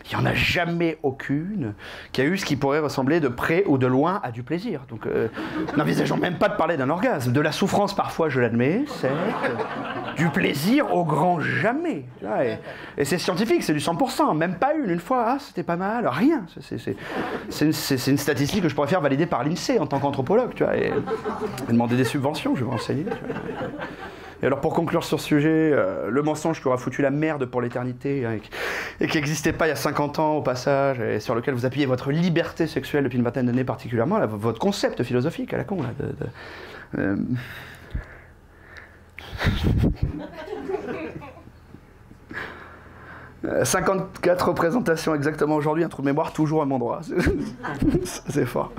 il n'y en a jamais aucune qui a eu ce qui pourrait ressembler de près ou de loin à du plaisir. Donc, n'envisageons même pas de parler d'un orgasme. De la souffrance parfois, je l'admets, certes. Du plaisir au grand jamais. Et c'est scientifique, c'est du 100%. Même pas une fois, c'était pas mal, rien. C'est une statistique que je pourrais faire valider par l'INSEE en tant qu'anthropologue, tu vois. Et demander des subventions, je vais m'enseigner. Et alors pour conclure sur ce sujet, le mensonge qui aura foutu la merde pour l'éternité, hein, et qui n'existait pas il y a 50 ans au passage, et sur lequel vous appuyez votre liberté sexuelle depuis une vingtaine d'années particulièrement, là, votre concept philosophique à la con, là, 54 représentations exactement aujourd'hui, un trou de mémoire toujours à mon droit. C'est fort.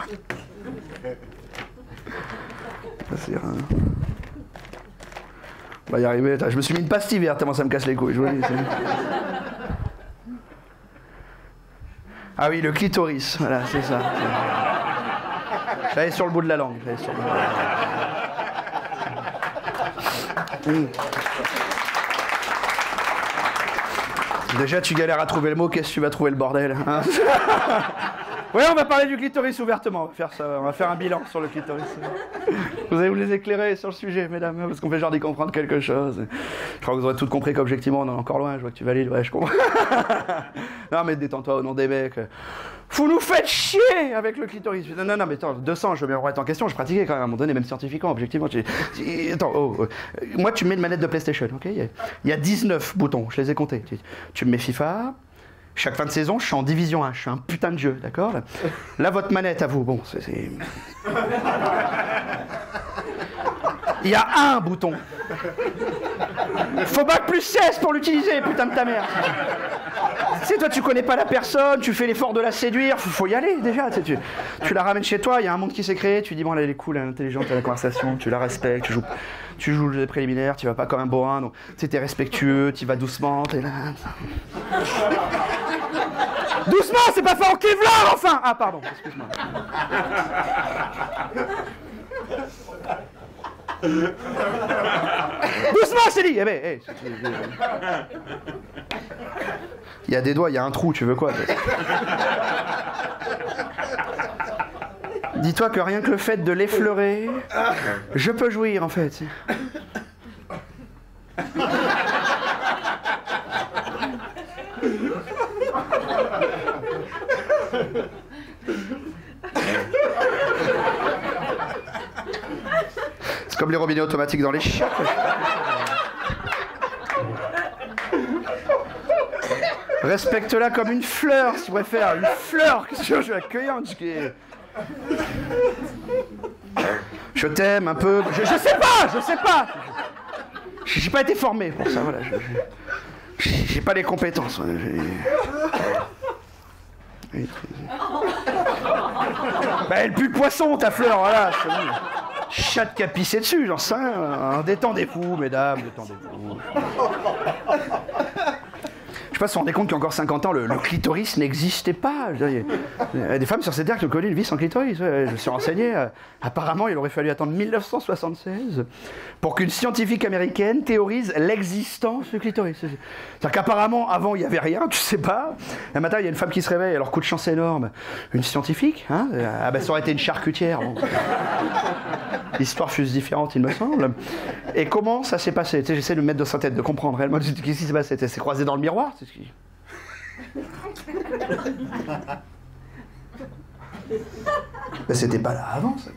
On va y arriver. Je me suis mis une pastille verte tellement ça me casse les couilles. Je vous le dis, ah oui, le clitoris. Voilà, c'est ça. J'allais sur le bout de la langue. Déjà, tu galères à trouver le mot, qu'est-ce que tu vas trouver le bordel, hein? Ouais, on va parler du clitoris ouvertement. On va faire un bilan sur le clitoris. Vous allez vous les éclairer sur le sujet, mesdames, parce qu'on fait genre d'y comprendre quelque chose. Je crois que vous aurez tout compris qu'objectivement, on en est encore loin. Je vois que tu valides, ouais, je comprends. Non, mais détends-toi au nom des mecs. Vous nous faites chier avec le clitoris. Non, mais attends, 200, je veux bien remettre en question. Je pratiquais quand même à un moment donné, même scientifiquement, objectivement. Attends, moi, tu mets une manette de PlayStation, ok? Il y a 19 boutons, je les ai comptés. Tu me mets FIFA. Chaque fin de saison, je suis en division 1, je suis un putain de jeu, d'accord? Là, votre manette à vous, bon, c'est... Il y a un bouton. Faut bac plus 16 pour l'utiliser, putain de ta mère. Tu sais, toi, tu connais pas la personne, tu fais l'effort de la séduire, faut y aller déjà. Tu la ramènes chez toi, il y a un monde qui s'est créé, tu dis bon, elle est cool, elle est intelligente, elle a la conversation, tu la respectes, tu joues les préliminaires, tu vas pas comme un bourrin, donc tu sais, t'es respectueux, tu vas doucement, t'es là. Doucement, c'est pas fait en Kevlar, enfin! Ah, pardon, excuse-moi. Doucement, c'est dit! Eh ben, hey, il y a des doigts, il y a un trou, tu veux quoi? Dis-toi que rien que le fait de l'effleurer, je peux jouir, en fait. C'est comme les robinets automatiques dans les chiottes. Respecte-la comme une fleur, si tu préfères. Une fleur, que je suis accueillante. Je t'aime un peu. Je sais pas. J'ai pas été formé pour ça, voilà. J'ai pas les compétences. Bah, elle pue le poisson, ta fleur, voilà. Chatte qui a pissé dessus, j'en sais rien. Détendez-vous, mesdames, détendez-vous. Je sais pas si vous vous rendez compte qu'il y a encore 50 ans, le clitoris n'existait pas. Il y a des femmes sur cette terre qui ont connu une vie sans clitoris. Ouais, je me suis renseigné. Apparemment, il aurait fallu attendre 1976 pour qu'une scientifique américaine théorise l'existence du clitoris. C'est-à-dire qu'apparemment, avant, il n'y avait rien, tu sais pas. Un matin, il y a une femme qui se réveille, alors coup de chance énorme. Une scientifique, hein? Ah ben, ça aurait été une charcutière. Bon. L'histoire fut différente, il me semble. Et comment ça s'est passé? Tu sais, j'essaie de me mettre dans sa tête, de comprendre réellement qu'est-ce qui s'est passé. Elle s'est croisée dans le miroir. C'est ce qui... Ben, c'était pas là avant, ça.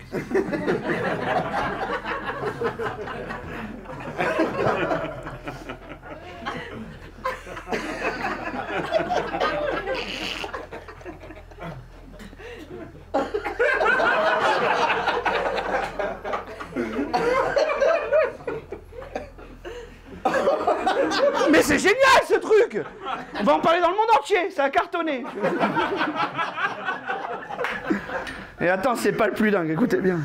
Mais c'est génial ce truc! On va en parler dans le monde entier, ça a cartonné. Et attends, c'est pas le plus dingue, écoutez bien.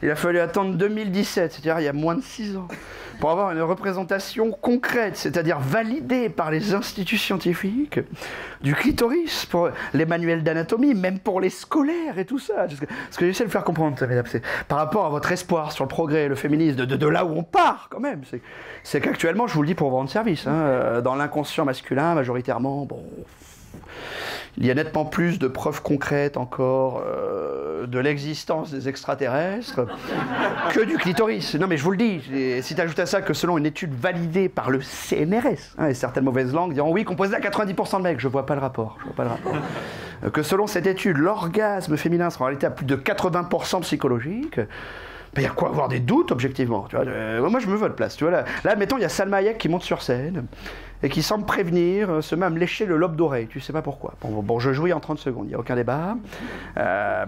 Il a fallu attendre 2017, c'est-à-dire il y a moins de 6 ans, pour avoir une représentation concrète, c'est-à-dire validée par les instituts scientifiques, du clitoris, pour les manuels d'anatomie, même pour les scolaires et tout ça. Ce que j'essaie de faire comprendre, c'est par rapport à votre espoir sur le progrès, le féminisme, de là où on part quand même. C'est qu'actuellement, je vous le dis pour vous rendre service, hein, dans l'inconscient masculin, majoritairement, bon... Il y a nettement plus de preuves concrètes encore de l'existence des extraterrestres que du clitoris. Non mais je vous le dis, si tu ajoutes à ça que selon une étude validée par le CNRS, hein, et certaines mauvaises langues diront oui, composé à 90% de mecs, je vois pas le rapport. Que selon cette étude, l'orgasme féminin sera en réalité à plus de 80% psychologique. Il y a quoi avoir des doutes, objectivement, tu vois. Moi, je me veux de place, tu vois. Là, mettons, il y a Salma Hayek qui monte sur scène et qui semble prévenir, se met à me lécher le lobe d'oreille. Tu sais pas pourquoi. Bon, je jouis en 30 secondes, il n'y a aucun débat.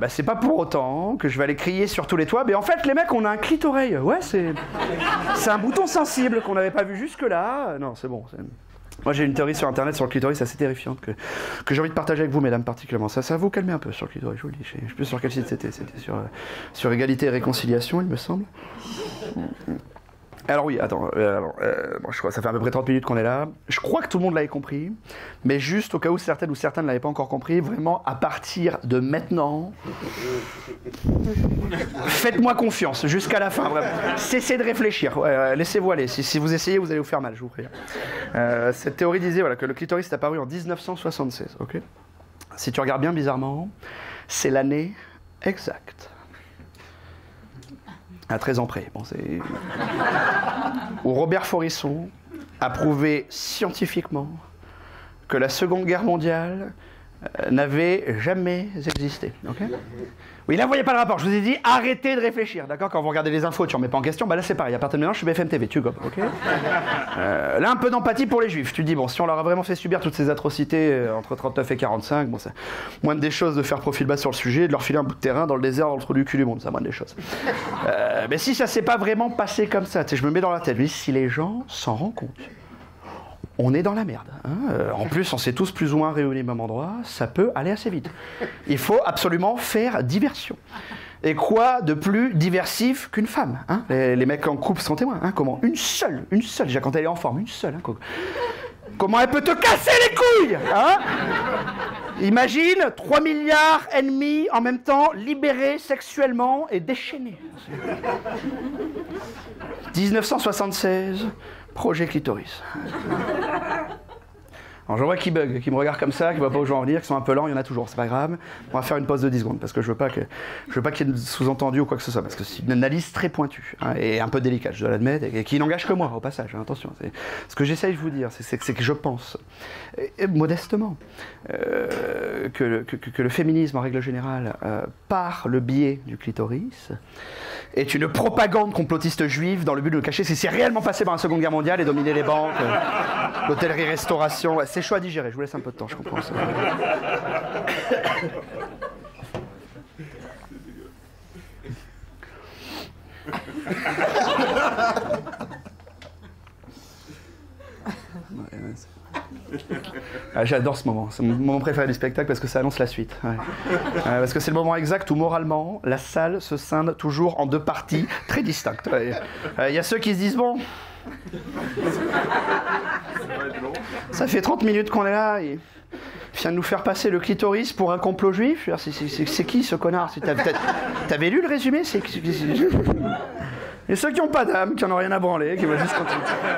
C'est pas pour autant que je vais aller crier sur tous les toits. Mais en fait, les mecs, on a un clitoreille. Ouais, c'est un bouton sensible qu'on n'avait pas vu jusque-là. Non, c'est bon. Moi, j'ai une théorie sur Internet sur le clitoris assez terrifiante que j'ai envie de partager avec vous, mesdames, particulièrement. Ça va vous calmer un peu sur le clitoris, je vous le dis. Je ne sais plus sur quel site c'était. C'était sur Égalité et Réconciliation, il me semble. Alors oui, attends, bon, je crois que ça fait à peu près 30 minutes qu'on est là. Je crois que tout le monde l'avait compris, mais juste au cas où certaines ou certains ne l'avaient pas encore compris, vraiment, à partir de maintenant, faites-moi confiance jusqu'à la fin, vraiment. Cessez de réfléchir, laissez-vous aller. Si vous essayez, vous allez vous faire mal, je vous préviens. Cette théorie disait que le clitoris est apparu en 1976, ok? Si tu regardes bien bizarrement, c'est l'année exacte. À 13 ans près. Bon, où Robert Faurisson a prouvé scientifiquement que la Seconde Guerre mondiale n'avait jamais existé. Okay, oui, là, vous voyez pas le rapport. Je vous ai dit, arrêtez de réfléchir. D'accord? Quand vous regardez les infos, tu remets pas en question. Bah là, c'est pareil. À partir de maintenant, je suis BFM TV. Tu gobes. Ok? Là, un peu d'empathie pour les Juifs. Tu dis, bon, si on leur a vraiment fait subir toutes ces atrocités entre 39 et 45, bon, c'est moindre des choses de faire profil bas sur le sujet et de leur filer un bout de terrain dans le désert, dans le trou du cul du monde. C'est moindre des choses. Mais si ça s'est pas vraiment passé comme ça, tu sais, je me mets dans la tête. Je me dis, si les gens s'en rendent compte, on est dans la merde. Hein. En plus, on s'est tous plus ou moins réunis au même endroit, ça peut aller assez vite. Il faut absolument faire diversion. Et quoi de plus diversif qu'une femme, hein. Les mecs en couple sont témoins. Hein. Comment une seule, déjà quand elle est en forme, une seule. Hein. Comment elle peut te casser les couilles, hein. Imagine 3 milliards ennemis en même temps, libérés sexuellement et déchaînés. 1976, projet clitoris. Alors je vois qui bug, qui me regarde comme ça, qui ne voit pas où je veux en venir, qui sont un peu lents, il y en a toujours, c'est pas grave. On va faire une pause de 10 secondes, parce que je veux pas qu'il y ait de sous-entendu ou quoi que ce soit, parce que c'est une analyse très pointue, hein, et un peu délicate, je dois l'admettre, et qui n'engage que moi, au passage, hein, attention. Ce que j'essaye de vous dire, c'est que je pense, et modestement, que le féminisme, en règle générale, par le biais du clitoris, est une propagande complotiste juive dans le but de cacher ce qui s'est réellement passé pendant la Seconde Guerre mondiale et dominer les banques, l'hôtellerie-restauration. Ouais, c'est chaud à digérer, je vous laisse un peu de temps, je comprends ça. Ah, j'adore ce moment, c'est mon moment préféré du spectacle parce que ça annonce la suite. Ouais. Parce que c'est le moment exact où moralement la salle se scinde toujours en deux parties très distinctes. Il y a ceux qui se disent bon, ça fait 30 minutes qu'on est là et il vient de nous faire passer le clitoris pour un complot juif. C'est qui ce connard? T'avais lu le résumé? Et ceux qui n'ont pas d'âme, qui n'en ont rien à branler,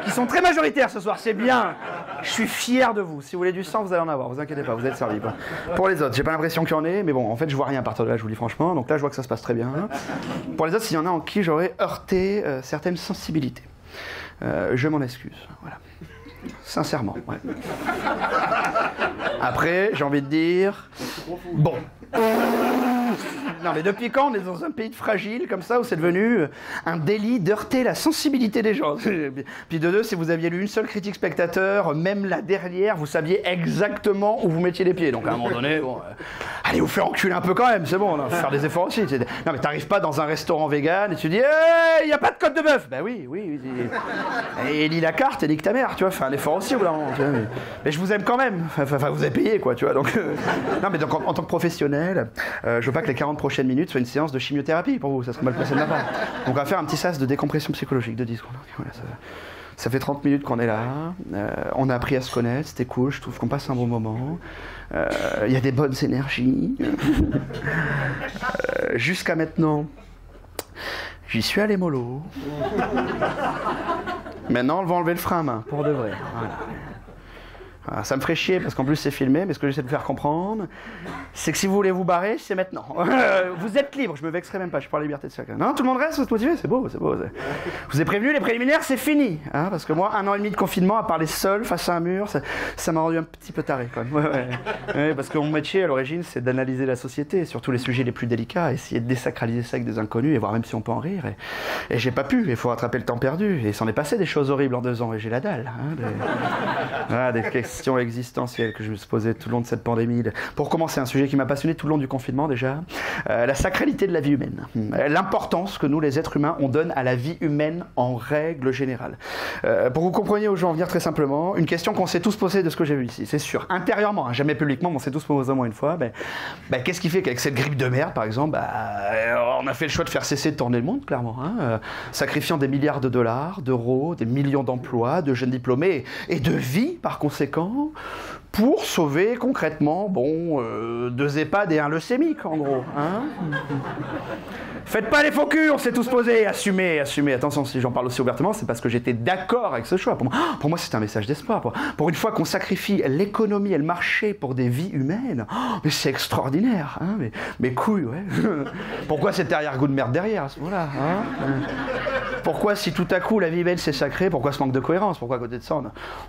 qui sont très majoritaires ce soir, c'est bien. Je suis fier de vous. Si vous voulez du sang, vous allez en avoir, vous inquiétez pas, vous êtes servis. Pour les autres, j'ai pas l'impression qu'il y en ait, mais bon, en fait, je vois rien à partir de là, je vous dis franchement. Donc là, je vois que ça se passe très bien. Pour les autres, s'il y en a en qui j'aurais heurté certaines sensibilités, je m'en excuse. Voilà. Sincèrement, ouais. Après, j'ai envie de dire... Bon. Non, mais depuis quand on est dans un pays de fragile comme ça, où c'est devenu un délit d'heurter la sensibilité des gens? Puis de deux, si vous aviez lu une seule critique spectateur, même la dernière, vous saviez exactement où vous mettiez les pieds. Donc à un moment donné, bon, allez vous faire enculer un peu quand même, c'est bon, on va faire des efforts aussi. Non, mais t'arrives pas dans un restaurant vegan et tu dis hey, y a pas de côte de bœuf. Ben oui. Et lis la carte et nique ta mère, tu vois, fais un effort aussi, voilà. Mais je vous aime quand même. Enfin, vous avez payé, quoi, tu vois. Donc, non, mais donc en tant que professionnel, je veux pas que les 40 prochaines minutes soient une séance de chimiothérapie pour vous, ça serait mal placé de ma part. Donc on va faire un petit sas de décompression psychologique de 10 secondes. Voilà, ça fait 30 minutes qu'on est là, on a appris à se connaître, c'était cool, je trouve qu'on passe un bon moment. Il y a des bonnes énergies. Jusqu'à maintenant, j'y suis allé mollo. Maintenant, on va enlever le frein à main, pour de vrai. Voilà. Alors, ça me ferait chier parce qu'en plus c'est filmé, mais ce que j'essaie de vous faire comprendre, c'est que si vous voulez vous barrer, c'est maintenant. Vous êtes libre, je me vexerai même pas, je suis pour la liberté de chacun. Non, tout le monde reste, vous êtes motivé, c'est beau. Je vous ai prévenu, les préliminaires, c'est fini. Hein, parce que moi, 1 an et demi de confinement, à parler seul face à un mur, ça m'a rendu un petit peu taré quand même. Ouais, parce que mon métier à l'origine, c'est d'analyser la société, surtout les sujets les plus délicats, essayer de désacraliser ça avec des inconnus et voir même si on peut en rire. Et j'ai pas pu, il faut rattraper le temps perdu. Et il s'en est passé des choses horribles en 2 ans, et j'ai la dalle. Hein, des questions existentielles que je me suis posées tout le long de cette pandémie. Pour commencer, un sujet qui m'a passionné tout le long du confinement déjà, la sacralité de la vie humaine. L'importance que nous, les êtres humains, on donne à la vie humaine en règle générale. Pour que vous compreniez où je veux en venir très simplement, une question qu'on s'est tous posée de ce que j'ai vu ici, c'est sûr, intérieurement, hein, jamais publiquement, mais on s'est tous posé au moins une fois, qu'est-ce qui fait qu'avec cette grippe de merde, par exemple, on a fait le choix de faire cesser de tourner le monde, clairement, hein, sacrifiant des milliards de dollars, d'euros, des millions d'emplois, de jeunes diplômés et de vies, par conséquent, pour sauver concrètement, 2 EHPAD et un leucémique, en gros. Hein. Faites pas les faux culs, on s'est tous posés, assumez. Attention, si j'en parle aussi ouvertement, c'est parce que j'étais d'accord avec ce choix. Pour moi, c'est un message d'espoir. Pour une fois qu'on sacrifie l'économie et le marché pour des vies humaines, mais c'est extraordinaire. Hein, mais couilles, ouais. Pourquoi cet arrière-goût de merde derrière, à ce moment-là, hein. Pourquoi, si tout à coup la vie humaine c'est sacré, pourquoi ce manque de cohérence? Pourquoi à côté de ça,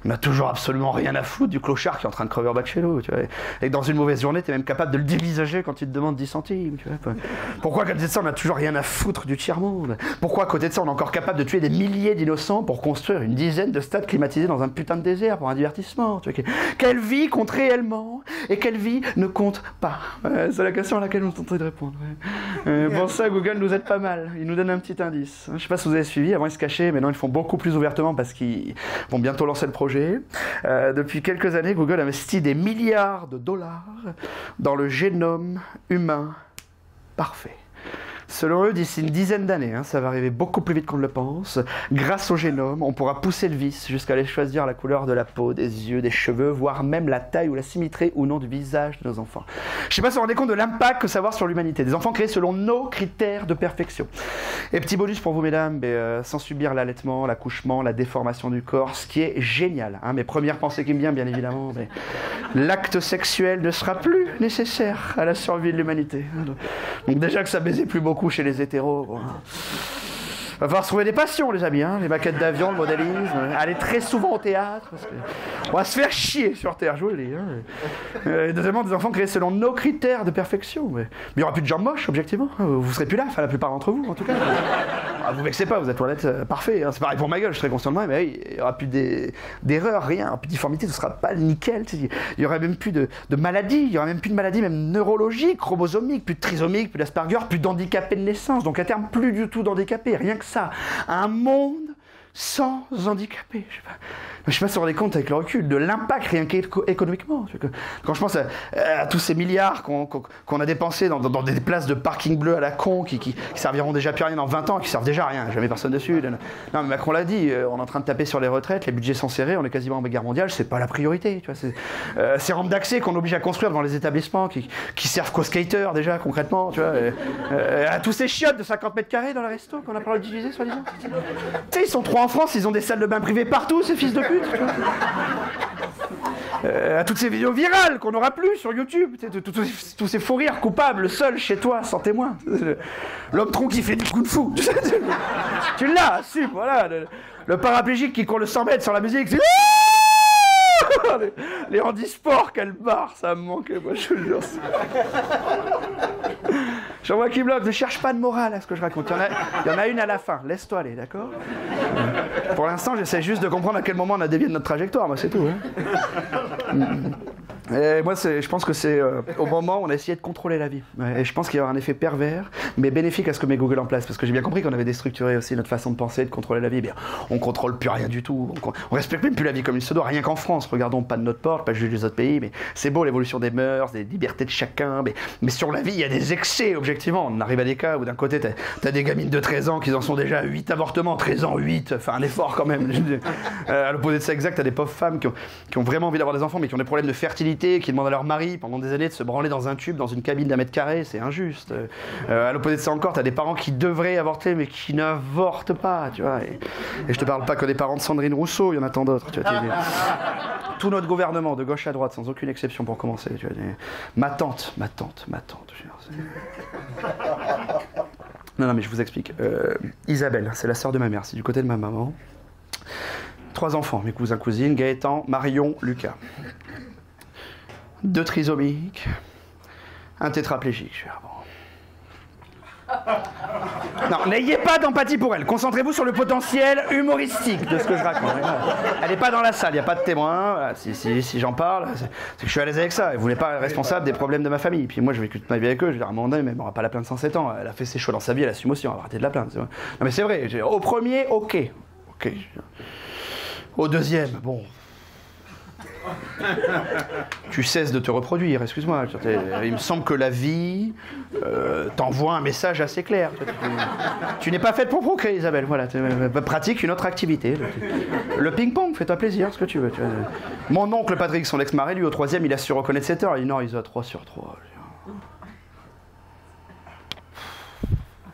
on a toujours absolument rien à foutre du clochard qui est en train de crever en bas de chez nous, tu vois. Et que dans une mauvaise journée, t'es même capable de le dévisager quand il te demande 10 centimes, tu vois. Pourquoi à côté de ça, on a toujours rien à foutre du tiers-monde? Pourquoi à côté de ça, on est encore capable de tuer des milliers d'innocents pour construire une dizaine de stades climatisés dans un putain de désert pour un divertissement, tu vois. Quelle vie compte réellement et quelle vie ne compte pas? C'est la question à laquelle on est en train de répondre. Pour ça, Google nous aide pas mal. Il nous donne un petit indice. Je sais pas si vous avez avez suivi, avant ils se cachaient, maintenant ils le font beaucoup plus ouvertement parce qu'ils vont bientôt lancer le projet. Depuis quelques années, Google investit des milliards de dollars dans le génome humain parfait. Selon eux, d'ici une dizaine d'années, ça va arriver beaucoup plus vite qu'on ne le pense. Grâce au génome, on pourra pousser le vice jusqu'à aller choisir la couleur de la peau, des yeux, des cheveux, voire même la taille ou la symétrie ou non du visage de nos enfants. Je ne sais pas si vous vous rendez compte de l'impact que ça va avoir sur l'humanité. Des enfants créés selon nos critères de perfection. Et petit bonus pour vous, mesdames, sans subir l'allaitement, l'accouchement, la déformation du corps, ce qui est génial. Mes premières pensées qui me viennent, bien évidemment, l'acte sexuel ne sera plus nécessaire à la survie de l'humanité. Donc déjà que ça baisait plus beaucoup chez les hétéros. Bon. Va falloir se trouver des passions, les amis, les maquettes d'avion, le modélisme, aller très souvent au théâtre. Parce que on va se faire chier sur Terre, je vous le dis. Deuxièmement, des enfants créés selon nos critères de perfection. Mais il n'y aura plus de gens moches, objectivement. Vous serez plus là, enfin la plupart d'entre vous, en tout cas. Vous vexez pas, vous êtes toilette parfait. C'est pareil pour ma gueule, je suis très conscient de moi, mais il n'y aura plus d'erreurs, rien, plus de difformité, ce ne sera pas nickel. Il n'y aura même plus de maladies, il n'y aura même plus de maladies, même neurologiques, chromosomiques, plus de trisomiques, plus d'Asperger, plus d'handicapés de naissance. Donc à terme, plus du tout d'handicapés, rien que ça. Un monde sans handicapés. Je sais pas si vous vous rendez compte avec le recul de l'impact rien qu'économiquement. Quand je pense à tous ces milliards qu'on a dépensés dans des places de parking bleu à la con qui serviront déjà plus à rien dans 20 ans, qui servent déjà à rien, jamais personne dessus. Non, mais Macron l'a dit, on est en train de taper sur les retraites, les budgets sont serrés, on est quasiment en guerre mondiale, c'est pas la priorité. Tu vois, ces rampes d'accès qu'on oblige à construire dans les établissements qui servent qu'aux skaters déjà concrètement. Tu vois, à tous ces chiottes de 50 mètres carrés dans le resto qu'on a pas le droit d'utiliser soi-disant. Tu sais, ils sont 3 en France, ils ont des salles de bain privées partout, ces fils de pute. À toutes ces vidéos virales qu'on n'aura plus sur YouTube, tous ces faux rires coupables, seul chez toi, sans témoin. L'homme tronc qui fait du coup de fou. Tu l'as, si, voilà. Le paraplégique qui court le 100 mètres sur la musique, c'est... Les handisports, quelle barre, ça me manquait, moi, je te jure. J'en vois qui bloque, ne cherche pas de morale à ce que je raconte. Il y en a une à la fin, laisse-toi aller, d'accord? Pour l'instant, j'essaie juste de comprendre à quel moment on a dévié de notre trajectoire, moi, c'est tout. Et moi, je pense que c'est au moment où on a essayé de contrôler la vie. Et je pense qu'il y aura un effet pervers, mais bénéfique à ce que met Google en place. Parce que j'ai bien compris qu'on avait déstructuré aussi notre façon de penser, de contrôler la vie. Bien, on contrôle plus rien du tout. On respecte même plus la vie comme il se doit, rien qu'en France. Regardons pas de notre porte, pas juger les autres pays. Mais c'est beau l'évolution des mœurs, des libertés de chacun. Mais sur la vie, il y a des excès, objectivement. On arrive à des cas où d'un côté, t'as des gamines de 13 ans qui en sont déjà 8 avortements. 13 ans, 8, enfin un effort quand même. À l'opposé de ça exact, t'as des pauvres femmes qui ont vraiment envie d'avoir des enfants, mais qui ont des problèmes de fertilité, qui demandent à leur mari pendant des années de se branler dans un tube, dans une cabine d'1 mètre carré, c'est injuste. À l'opposé de ça encore, t'as des parents qui devraient avorter mais qui n'avortent pas, tu vois. Et je te parle pas que des parents de Sandrine Rousseau, il y en a tant d'autres. Tu vois, tout notre gouvernement, de gauche à droite, sans aucune exception pour commencer. Tu vois, ma tante. Non, mais je vous explique. Isabelle, c'est la sœur de ma mère, c'est du côté de ma maman. 3 enfants, mes cousins, cousines, Gaëtan, Marion, Lucas. 2 trisomiques, 1 tétraplégique. Je suis bon. Non, n'ayez pas d'empathie pour elle. Concentrez-vous sur le potentiel humoristique de ce que je raconte. Elle n'est pas dans la salle, il n'y a pas de témoin. Voilà, si j'en parle, c'est que je suis à l'aise avec ça. Et vous n'êtes pas responsable des problèmes de ma famille. Puis moi, j'ai vécu toute ma vie avec eux. Je vais dire, à un moment donné, mais elle n'aura pas la plaindre 107 ans. Elle a fait ses choix dans sa vie, elle assume aussi. On va arrêter de la plaindre. Non, mais c'est vrai. Au premier, ok. Au deuxième, bon. Tu cesses de te reproduire, excuse-moi. Il me semble que la vie t'envoie un message assez clair. Tu n'es pas faite pour procréer, Isabelle. Voilà, pratique une autre activité. Le ping-pong, fais-toi plaisir, ce que tu veux. Mon oncle Patrick, son ex-mari, lui, au 3e, il a su reconnaître 7 heures. Il dit non, ils ont 3 sur 3.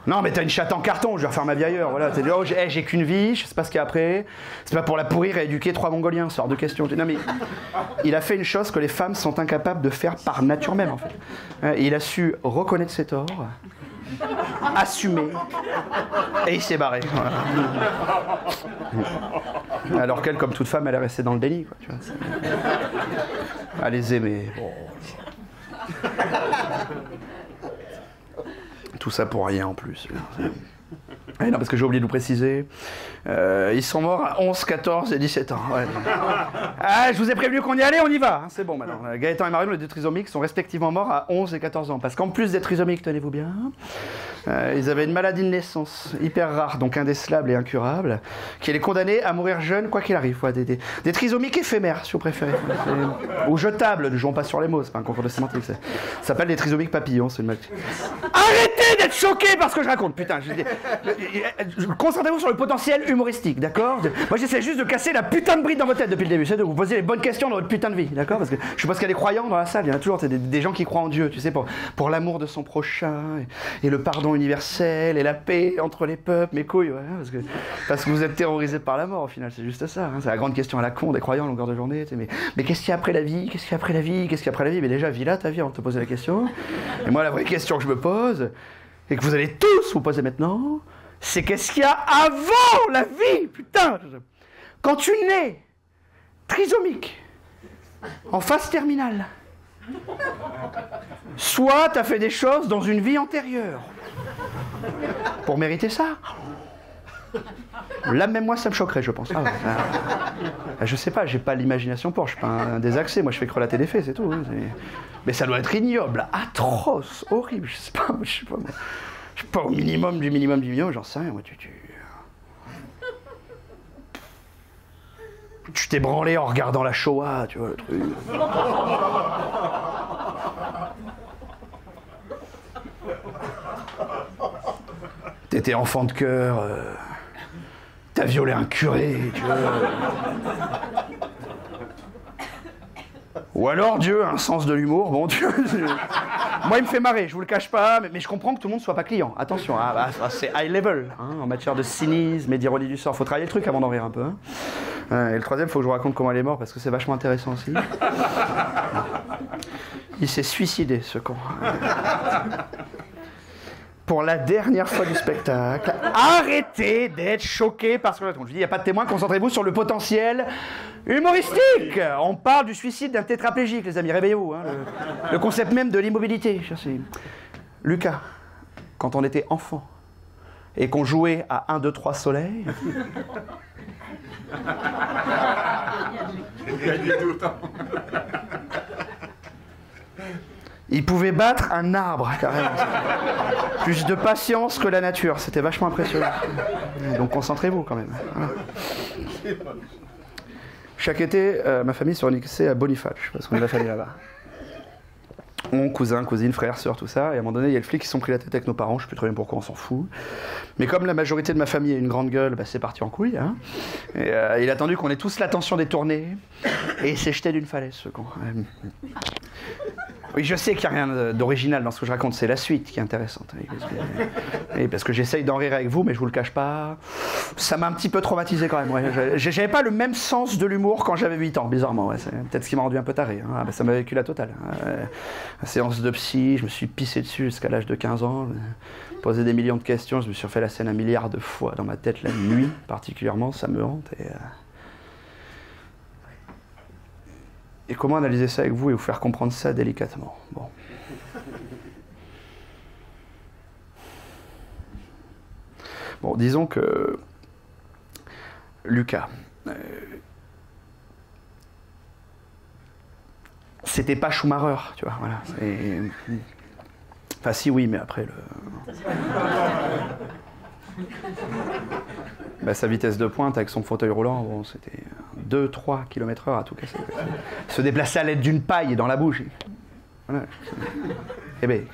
Non, mais t'as une chatte en carton, je vais refaire ma vie ailleurs. Voilà, t'es dit, oh, j'ai qu'une vie, je sais pas ce qu'il y a après. C'est pas pour la pourrir et éduquer 3 Mongoliens, ce genre de questions. Non, mais il a fait une chose que les femmes sont incapables de faire par nature même, en fait. Et il a su reconnaître ses torts, assumer, et il s'est barré. Voilà. Alors qu'elle, comme toute femme, elle est restée dans le déni, quoi. Tu vois, à les aimer. Bon. Tout ça pour rien en plus. Non, parce que j'ai oublié de vous préciser. Ils sont morts à 11, 14 et 17 ans. Ouais. Ah, je vous ai prévenu qu'on y allait, on y va. C'est bon maintenant. Gaëtan et Marion, les 2 trisomiques, sont respectivement morts à 11 et 14 ans. Parce qu'en plus des trisomiques, tenez-vous bien, Ils avaient une maladie de naissance hyper rare, donc indécelable et incurable, qui les condamnait à mourir jeunes, quoi qu'il arrive. Ouais, des trisomiques éphémères, si vous préférez. Ou jetables, ne jouons pas sur les mots, c'est pas un concours de sémantique. Ça s'appelle des trisomiques papillons, c'est une maladie. Arrêtez d'être choqués par ce que je raconte, putain. Concentrez-vous sur le potentiel humoristique, d'accord? Moi, j'essaie juste de casser la putain de bride dans votre tête depuis le début, c'est de vous poser les bonnes questions dans votre putain de vie, d'accord? Parce que je suppose qu'il y a des croyants dans la salle, il y en a toujours des gens qui croient en Dieu, tu sais, pour l'amour de son prochain, et le pardon universel, et la paix entre les peuples, mes couilles, ouais, parce que vous êtes terrorisés par la mort, au final, c'est juste ça, hein, c'est la grande question à la con des croyants à longueur de journée, tu sais, mais qu'est-ce qu'il y a après la vie? Qu'est-ce qu'il y a après la vie? Qu'est-ce qu'il y a après la vie? Mais déjà, vis là ta vie avant de te poser la question. Et moi, la vraie question que je me pose, et que vous allez tous vous poser maintenant, c'est qu'est-ce qu'il y a avant la vie? Putain! Quand tu nais, trisomique, en phase terminale, soit tu as fait des choses dans une vie antérieure pour mériter ça. Là, même moi, ça me choquerait, je pense. Je sais pas, j'ai pas l'imagination pour, je suis pas un désaxé, moi je fais que relater des faits, c'est tout. Mais ça doit être ignoble, atroce, horrible, je sais pas, au minimum du minimum du minimum, j'en sais rien, moi, tu t'es branlé en regardant la Shoah, tu vois, le truc. T'étais enfant de cœur, t'as violé un curé, tu vois. Ou alors Dieu a un sens de l'humour, bon Dieu. Moi il me fait marrer, je vous le cache pas, mais je comprends que tout le monde soit pas client. Attention, c'est high level, hein, en matière de cynisme et d'ironie du sort. Faut travailler le truc avant d'en rire un peu. Hein. Et le troisième, faut que je vous raconte comment elle est morte, parce que c'est vachement intéressant aussi. Il s'est suicidé, ce con. Pour la dernière fois du spectacle, arrêtez d'être choqués parce que je dis, il n'y a pas de témoin, concentrez-vous sur le potentiel humoristique. On parle du suicide d'un tétraplégique, les amis, réveillez-vous. Hein, le concept même de l'immobilité. Lucas, quand on était enfant et qu'on jouait à 1, 2, 3 soleil... Il pouvait battre un arbre, carrément. Plus de patience que la nature, c'était vachement impressionnant. Donc concentrez-vous quand même. Voilà. Chaque été, ma famille se réunissait à Boniface, parce qu'on est la famille là-bas. On, cousins, cousines, frères, sœurs, tout ça. Et à un moment donné, il y a le flic qui se sont pris la tête avec nos parents, je sais plus très bien pourquoi, on s'en fout. Mais comme la majorité de ma famille a une grande gueule, bah, c'est parti en couille. Hein. Et, il a attendu qu'on ait tous l'attention détournée. Et il s'est jeté d'une falaise, ce con. Oui, je sais qu'il n'y a rien d'original dans ce que je raconte, c'est la suite qui est intéressante. Parce que j'essaye d'en rire avec vous, mais je vous le cache pas. Ça m'a un petit peu traumatisé quand même. Ouais. J'avais pas le même sens de l'humour quand j'avais 8 ans, bizarrement. Ouais. C'est peut-être ce qui m'a rendu un peu taré. Hein. Ça m'a vécu la totale. La séance de psy, je me suis pissé dessus jusqu'à l'âge de 15 ans. Posé des millions de questions, je me suis refait la scène 1 milliard de fois dans ma tête la nuit, particulièrement, ça me hante. Et comment analyser ça avec vous et vous faire comprendre ça délicatement? Bon. Bon, disons que Lucas, c'était pas Schumacher, tu vois, voilà. Enfin, si, oui, mais après sa vitesse de pointe avec son fauteuil roulant, bon, c'était 2-3 km/h à tout casser. Se déplacer à l'aide d'une paille dans la bouche. Voilà. Eh ben.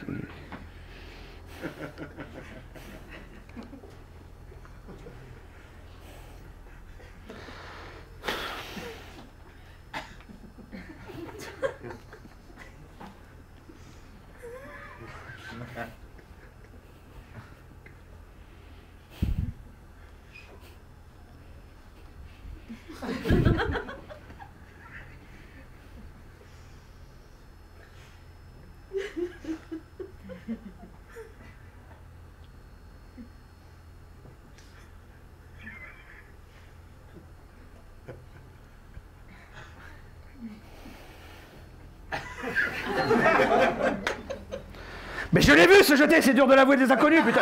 Mais je l'ai vu se jeter, c'est dur de l'avouer des inconnus, putain.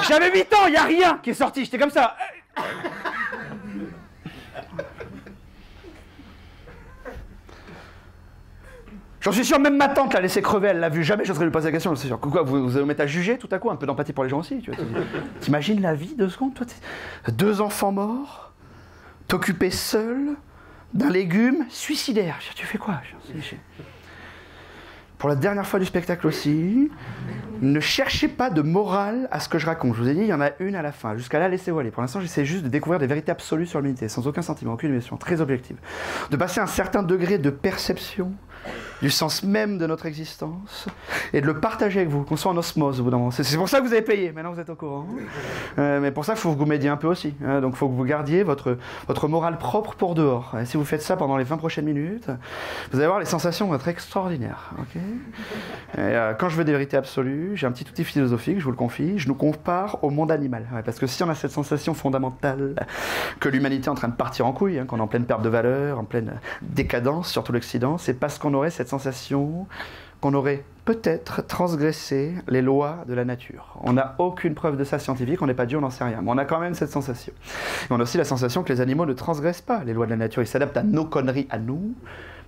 J'avais 8 ans, il n'y a rien qui est sorti, j'étais comme ça. J'en suis sûr, même ma tante l'a laissé crever, elle l'a vu, jamais j'oserais lui poser la question. C'est sûr. Quoi, vous allez vous mettre à juger tout à coup, un peu d'empathie pour les gens aussi. Tu vois, t'imagines la vie 2 secondes, toi, 2 enfants morts, t'occuper seul d'un légume suicidaire. Tu fais quoi? Pour la dernière fois du spectacle aussi, ne cherchez pas de morale à ce que je raconte. Je vous ai dit, il y en a une à la fin. Jusqu'à là, laissez-vous aller. Pour l'instant, j'essaie juste de découvrir des vérités absolues sur l'humanité, sans aucun sentiment, aucune émotion, très objective. De passer un certain degré de perception du sens même de notre existence et de le partager avec vous, qu'on soit en osmose au bout d'un moment. C'est pour ça que vous avez payé, maintenant vous êtes au courant. Mais pour ça, il faut que vous m'aidiez un peu aussi. Donc il faut que vous gardiez votre morale propre pour dehors. Et si vous faites ça pendant les 20 prochaines minutes, vous allez voir, les sensations vont être extraordinaires. Okay, et, quand je veux des vérités absolues, j'ai un petit outil philosophique, je vous le confie, je nous compare au monde animal. Parce que si on a cette sensation fondamentale que l'humanité est en train de partir en couille, qu'on est en pleine perte de valeur, en pleine décadence, surtout l'Occident, c'est parce qu'on aurait cette sensation qu'on aurait peut-être transgressé les lois de la nature. On n'a aucune preuve de ça scientifique, on n'est pas Dieu, on n'en sait rien, mais on a quand même cette sensation. Et on a aussi la sensation que les animaux ne transgressent pas les lois de la nature, ils s'adaptent à nos conneries, à nous,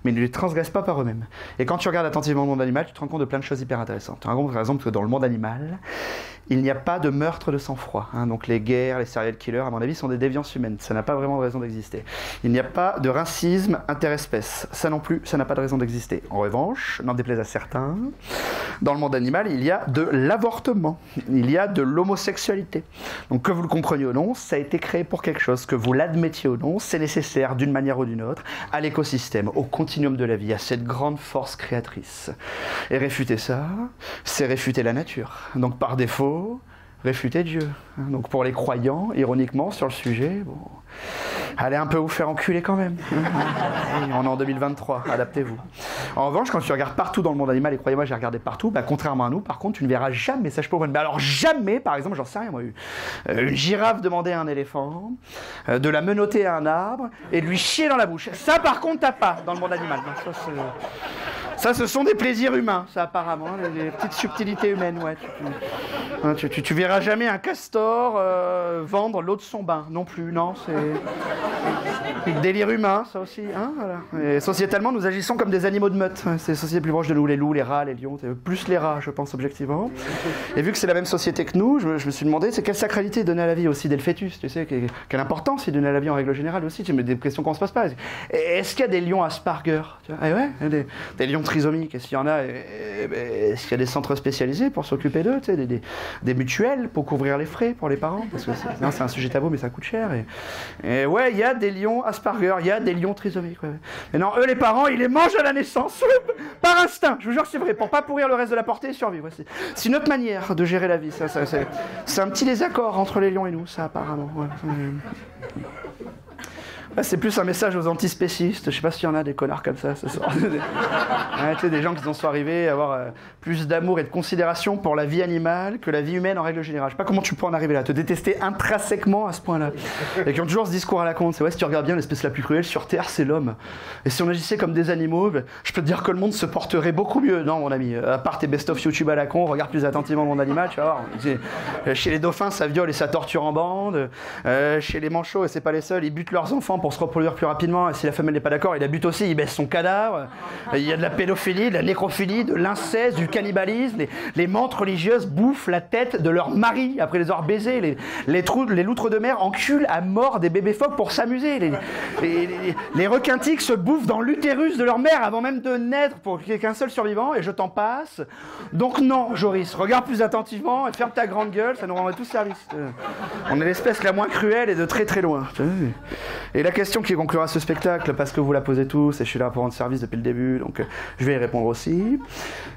mais ils ne les transgressent pas par eux-mêmes. Et quand tu regardes attentivement le monde animal, tu te rends compte de plein de choses hyper intéressantes. Tu te rends compte par exemple que dans le monde animal, il n'y a pas de meurtre de sang-froid. Donc les guerres, les serial killers, à mon avis, sont des déviances humaines. Ça n'a pas vraiment de raison d'exister. Il n'y a pas de racisme interespèce. Ça non plus, ça n'a pas de raison d'exister. En revanche, n'en déplaise à certains, dans le monde animal, il y a de l'avortement. Il y a de l'homosexualité. Donc que vous le compreniez ou non, ça a été créé pour quelque chose. Que vous l'admettiez ou non, c'est nécessaire d'une manière ou d'une autre à l'écosystème, au continuum de la vie, à cette grande force créatrice. Et réfuter ça, c'est réfuter la nature. Donc par défaut, réfuter Dieu. Donc pour les croyants, ironiquement, sur le sujet, bon, allez un peu vous faire enculer quand même. On est en 2023, adaptez-vous. En revanche, quand tu regardes partout dans le monde animal, et croyez-moi, j'ai regardé partout, contrairement à nous, par contre, tu ne verras jamais ça, je peux vous. Mais alors jamais, par exemple, j'en sais rien, moi, une girafe demander à un éléphant, de la menotter à un arbre, et de lui chier dans la bouche. Ça, par contre, t'as pas dans le monde animal. Donc, ça, ce sont des plaisirs humains, ça, apparemment, les petites subtilités humaines, ouais. Tu verras jamais un castor vendre l'eau de son bain, non plus, non, c'est délire humain, ça aussi, hein, voilà. Et sociétalement, nous agissons comme des animaux de meute, c'est les sociétés plus proches de nous, les loups, les rats, les lions, plus les rats, je pense, objectivement. Et vu que c'est la même société que nous, je me suis demandé, c'est quelle sacralité donner à la vie aussi dès le fœtus, tu sais, quelle importance il donne à la vie en règle générale aussi, tu sais, mais des questions qu'on se pose pas. Est-ce qu'il y a des lions Asperger, tu vois? Ouais, des lions trisomiques, est-ce qu'il y en a? Est-ce qu'il y a des centres spécialisés pour s'occuper d'eux, tu sais, des mutuelles pour couvrir les frais pour les parents, parce que c'est un sujet tabou mais ça coûte cher, et ouais, il y a des lions Asperger, il y a des lions trisomiques, ouais. Mais non, eux les parents, ils les mangent à la naissance par instinct, je vous jure que c'est vrai, pour pas pourrir le reste de la portée et survivre. Ouais, c'est une autre manière de gérer la vie, c'est un petit désaccord entre les lions et nous, ça apparemment, ouais. C'est plus un message aux antispécistes. Je sais pas s'il y en a des connards comme ça ce soir. Des gens qui en sont arrivés à avoir plus d'amour et de considération pour la vie animale que la vie humaine en règle générale. Je sais pas comment tu peux en arriver là, te détester intrinsèquement à ce point-là. Et qui ont toujours ce discours à la con. C'est ouais, si tu regardes bien, l'espèce la plus cruelle sur Terre, c'est l'homme. Et si on agissait comme des animaux, je peux te dire que le monde se porterait beaucoup mieux. Non, mon ami, à part tes best-of YouTube à la con, regarde plus attentivement le monde animal, tu vas voir. Chez les dauphins, ça viole et ça torture en bande. Chez les manchots, et c'est pas les seuls, ils butent leurs enfants pour se reproduire plus rapidement, et si la femme n'est pas d'accord, il la bute aussi, il baisse son cadavre. Il y a de la pédophilie, de la nécrophilie, de l'inceste, du cannibalisme. Les mantes religieuses bouffent la tête de leur mari après les avoir baisés. Les loutres de mer enculent à mort des bébés phoques pour s'amuser. Les requins tiques se bouffent dans l'utérus de leur mère avant même de naître pour qu'il n'y ait qu'un seul survivant, et je t'en passe. Donc non, Joris, regarde plus attentivement et ferme ta grande gueule, ça nous rendrait tous service. On est l'espèce la moins cruelle et de très très loin. Et la question qui conclura ce spectacle, parce que vous la posez tous, et je suis là pour rendre service depuis le début, donc je vais y répondre aussi.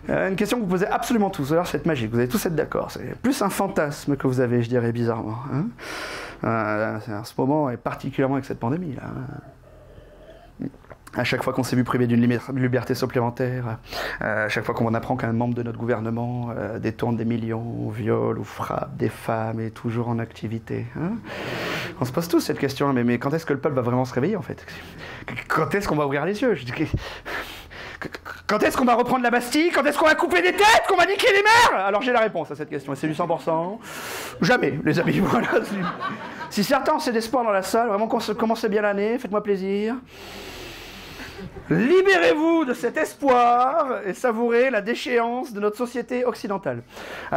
Une question que vous posez absolument tous, alors c'est magique, vous allez tous être d'accord, c'est plus un fantasme que vous avez, je dirais, bizarrement. En ce moment, et particulièrement avec cette pandémie, là. À chaque fois qu'on s'est vu privé d'une liberté supplémentaire, à chaque fois qu'on apprend qu'un membre de notre gouvernement détourne des millions, viole ou frappe des femmes, et toujours en activité. On se pose tous cette question, mais quand est-ce que le peuple va vraiment se réveiller en fait? Quand est-ce qu'on va ouvrir les yeux? Quand est-ce qu'on va reprendre la Bastille? Quand est-ce qu'on va couper des têtes? Qu'on va niquer les mères? Alors j'ai la réponse à cette question, et c'est du 100%. Jamais, les amis, voilà. Si certains ont cet espoir dans la salle, vraiment commencez bien l'année, faites-moi plaisir. Libérez-vous de cet espoir et savourez la déchéance de notre société occidentale.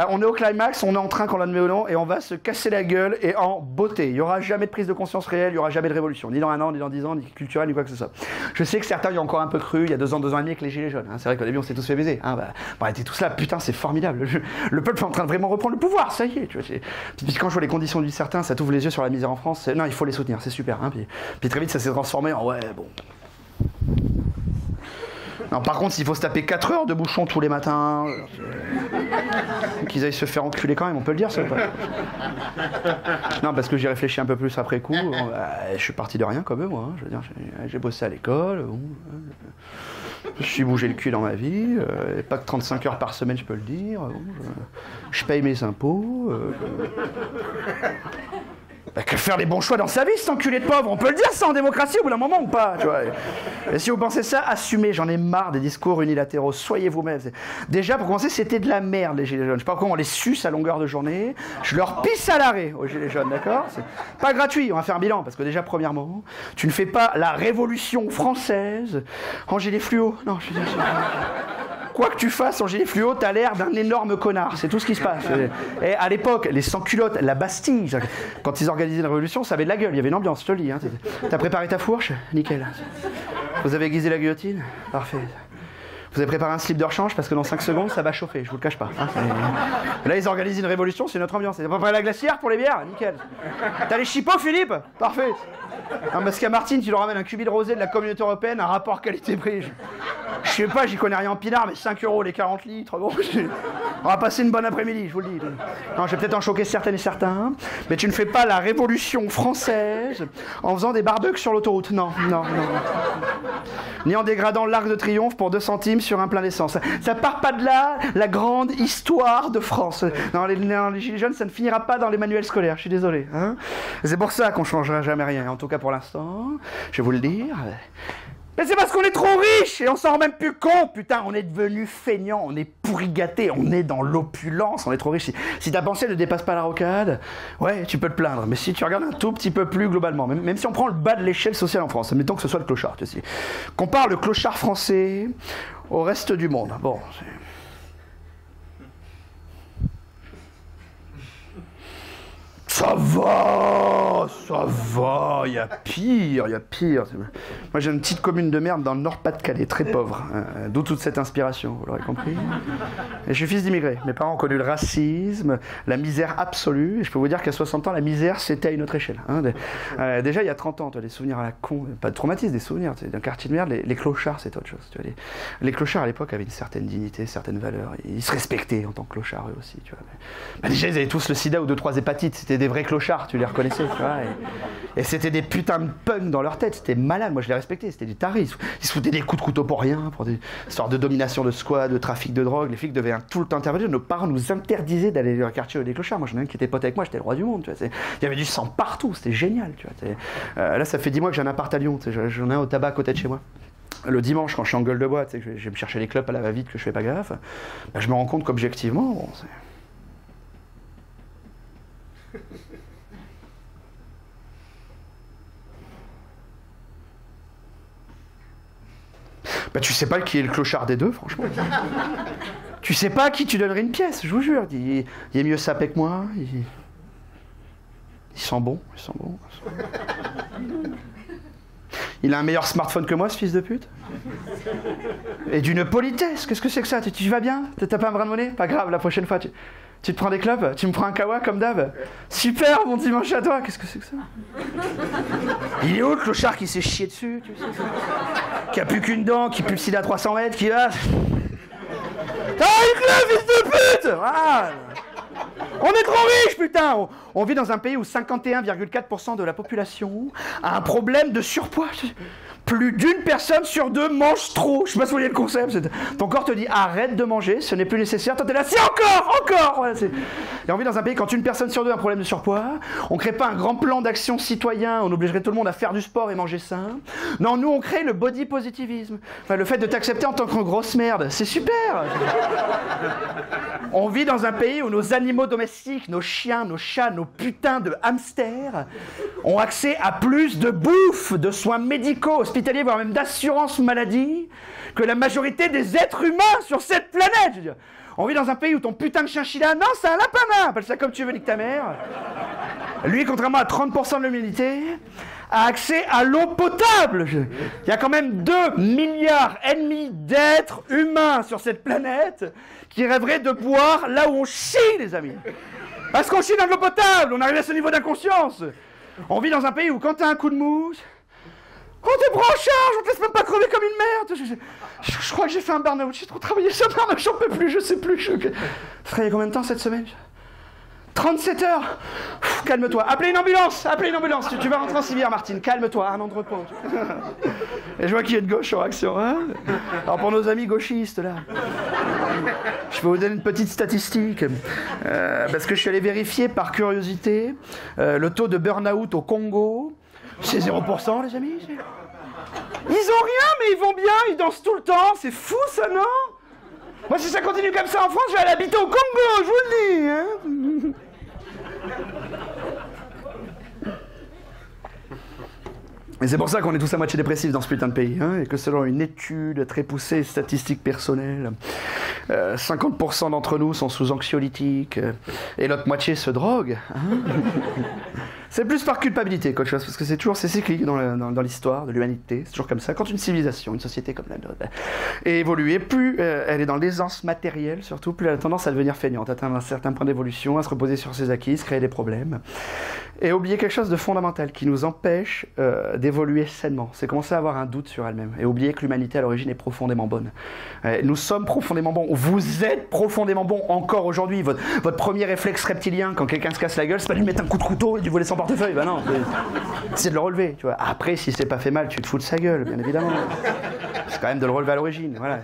On est au climax, on est en train qu'on l'admet ou non, et on va se casser la gueule et en beauté. Il n'y aura jamais de prise de conscience réelle, il n'y aura jamais de révolution, ni dans 1 an, ni dans 10 ans, ni culturelle, ni quoi que ce soit. Je sais que certains y ont encore un peu cru, il y a 2 ans et demi avec les gilets jaunes. C'est vrai qu'au début on s'est tous fait baiser. On était tous là, putain c'est formidable. Le peuple est en train de vraiment reprendre le pouvoir, ça y est. Tu vois, puis quand je vois les conditions de vie de certains, ça t'ouvre les yeux sur la misère en France. Non, il faut les soutenir, c'est super. Puis très vite ça s'est transformé en ouais, bon. Non, par contre, s'il faut se taper 4 heures de bouchon tous les matins, qu'ils aillent se faire enculer quand même, on peut le dire, ça ou pas? Non, parce que j'y réfléchis un peu plus après coup. Je suis parti de rien comme eux, moi. Je veux dire, j'ai bossé à l'école. Je suis bougé le cul dans ma vie. Pas que 35 heures par semaine, je peux le dire. Je paye mes impôts. Que faire les bons choix dans sa vie, cet enculé de pauvre, on peut le dire ça en démocratie au bout d'un moment ou pas, tu vois. Et si vous pensez ça, assumez, j'en ai marre des discours unilatéraux, soyez vous-même. Déjà, pour commencer, c'était de la merde les gilets jaunes, je sais pas pourquoi on les suce à longueur de journée, je leur pisse à l'arrêt aux gilets jaunes, d'accord? C'est pas gratuit, on va faire un bilan, parce que déjà, premièrement, tu ne fais pas la révolution française en gilet fluo, non, je veux dire... Quoi que tu fasses en gilet fluo, t'as l'air d'un énorme connard. C'est tout ce qui se passe. Et à l'époque, les sans-culottes, la Bastille, quand ils organisaient la révolution, ça avait de la gueule. Il y avait une ambiance, je te le dis. T'as préparé ta fourche? Nickel. Vous avez aiguisé la guillotine? Parfait. Vous avez préparé un slip de rechange parce que dans 5 secondes, ça va chauffer, je vous le cache pas. Là, ils organisent une révolution, c'est notre ambiance. Vous avez préparé la glacière pour les bières? Nickel. T'as les chipots, Philippe? Parfait. Non, parce qu'à Martine, tu leur ramènes un cubi de rosé de la Communauté Européenne, un rapport qualité-prix. Je sais pas, j'y connais rien en pinard, mais 5 € les 40 litres. Bon, on va passer une bonne après-midi, je vous le dis. Non, je vais peut-être en choquer certaines et certains, mais tu ne fais pas la révolution française en faisant des barbecues sur l'autoroute. Non. Ni en dégradant l'Arc de Triomphe pour 2 centimes sur un plein d'essence. Ça part pas de là, la grande histoire de France. Non, les gilets jaunes, ça ne finira pas dans les manuels scolaires, je suis désolé. C'est pour ça qu'on changera jamais rien. En tout cas pour l'instant, je vais vous le dire. Mais c'est parce qu'on est trop riche et on s'en rend même plus compte. Putain, on est devenu feignant, on est pourri gâté, on est dans l'opulence, on est trop riche. Si ta pensée ne dépasse pas la rocade, ouais, tu peux te plaindre. Mais si tu regardes un tout petit peu plus globalement, même si on prend le bas de l'échelle sociale en France, admettons que ce soit le clochard, tu sais. Compare le clochard français au reste du monde. Bon, ça va, il y a pire. Moi j'ai une petite commune de merde dans le Nord-Pas-de-Calais, très pauvre, d'où toute cette inspiration, vous l'aurez compris. Et je suis fils d'immigrés, mes parents ont connu le racisme, la misère absolue, et je peux vous dire qu'à 60 ans, la misère c'était à une autre échelle. Déjà il y a 30 ans, tu as des souvenirs à la con, pas de traumatisme, des souvenirs, d'un quartier de merde, les clochards c'est autre chose. Tu vois, les clochards à l'époque avaient une certaine dignité, certaines valeurs, ils se respectaient en tant que clochards eux aussi. Tu vois. Déjà ils avaient tous le sida ou 2-3 hépatites, c'était des vrais clochards, tu les reconnaissais, tu vois. Et c'était des putains de punks dans leur tête, c'était malade, moi je les respectais, c'était des tarés. Ils se foutaient des coups de couteau pour rien, pour des sortes de domination de squad, de trafic de drogue. Les flics devaient tout le temps intervenir, nos parents nous interdisaient d'aller dans le quartier des clochards. Moi j'en ai un qui était pote avec moi, j'étais le roi du monde, tu vois. Il y avait du sang partout, c'était génial, tu vois. Là ça fait 10 mois que j'ai un appart à Lyon, j'en ai un au tabac à côté de chez moi. Le dimanche, quand je suis en gueule de bois, je vais me chercher les clopes à la va-vite que je fais pas gaffe, je me rends compte qu'objectivement, bon, tu sais pas qui est le clochard des deux, franchement. Tu sais pas à qui tu donnerais une pièce, je vous jure. Il est mieux sapé que moi. Il sent bon. Il a un meilleur smartphone que moi, ce fils de pute. Et d'une politesse. Qu'est-ce que c'est que ça? Tu vas bien? T'as pas un brin de monnaie? Pas grave, la prochaine fois, tu te prends des clopes? Tu me prends un kawa comme d'hab? Super, mon dimanche à toi. Qu'est-ce que c'est que ça? Il est où le clochard qui s'est chié dessus, tu sais, qui a plus qu'une dent, qui pue le sida à 300 mètres, qui va... fils de pute! Ah, on est trop riches, putain! On vit dans un pays où 51,4% de la population a un problème de surpoids. Plus d'une personne sur 2 mange trop. Je sais pas si vous voyez le concept. Ton corps te dit arrête de manger, ce n'est plus nécessaire. Toi t'es là, si encore voilà, Et on vit dans un pays quand une personne sur 2 a un problème de surpoids. On crée pas un grand plan d'action citoyen, on obligerait tout le monde à faire du sport et manger sain. Non, nous on crée le body positivisme. Enfin, le fait de t'accepter en tant que grosse merde. C'est super. On vit dans un pays où nos animaux domestiques, nos chiens, nos chats, nos putains de hamsters ont accès à plus de bouffe, de soins médicaux. hospitalier, voire même d'assurance maladie, que la majorité des êtres humains sur cette planète. Je veux dire, on vit dans un pays où ton putain de chinchilla, non, c'est un lapin, appelle ça comme tu veux, nique ta mère. Lui, contrairement à 30% de l'humanité, a accès à l'eau potable. Il y a quand même 2,5 milliards d'êtres humains sur cette planète qui rêveraient de boire là où on chie, les amis. Parce qu'on chie dans de l'eau potable, on arrive à ce niveau d'inconscience. On vit dans un pays où quand t'as un coup de mousse, on te prend en charge, on te laisse même pas crever comme une merde. Je crois que j'ai fait un burn-out, j'ai trop travaillé sur le burn-out, j'en peux plus, je sais plus. Ça travaillé combien de temps cette semaine? 37 heures. Calme-toi, appelez une ambulance, tu vas rentrer en civière, Martine, calme-toi, un an de repos. Et je vois qu'il y a de gauche en action, hein. Alors pour nos amis gauchistes, là, je peux vous donner une petite statistique, parce que je suis allé vérifier par curiosité le taux de burn-out au Congo, c'est 0%, les amis. Ils ont rien, mais ils vont bien, ils dansent tout le temps, c'est fou ça, non? Moi, si ça continue comme ça en France, je vais aller habiter au Congo, je vous le dis, hein. Et c'est pour ça qu'on est tous à moitié dépressifs dans ce putain de pays, hein, et que selon une étude très poussée, statistique personnelle, 50% d'entre nous sont sous anxiolytiques, et l'autre moitié se drogue. Hein. C'est plus par culpabilité qu'autre chose, parce que c'est cyclique dans l'histoire de l'humanité, c'est toujours comme ça. Quand une civilisation, une société comme la nôtre, est évoluée, plus elle est dans l'aisance matérielle, surtout, plus elle a tendance à devenir feignante, atteindre un certain point d'évolution, à se reposer sur ses acquis, se créer des problèmes, et oublier quelque chose de fondamental qui nous empêche d'évoluer sainement. C'est commencer à avoir un doute sur elle-même, et oublier que l'humanité à l'origine est profondément bonne. Nous sommes profondément bons, vous êtes profondément bons encore aujourd'hui. Votre premier réflexe reptilien quand quelqu'un se casse la gueule, c'est pas de lui mettre un coup de couteau et de lui voler son portefeuille, bah non, c'est de le relever, tu vois. Après, si c'est pas fait mal, tu te fous de sa gueule, bien évidemment. C'est quand même de le relever à l'origine, voilà.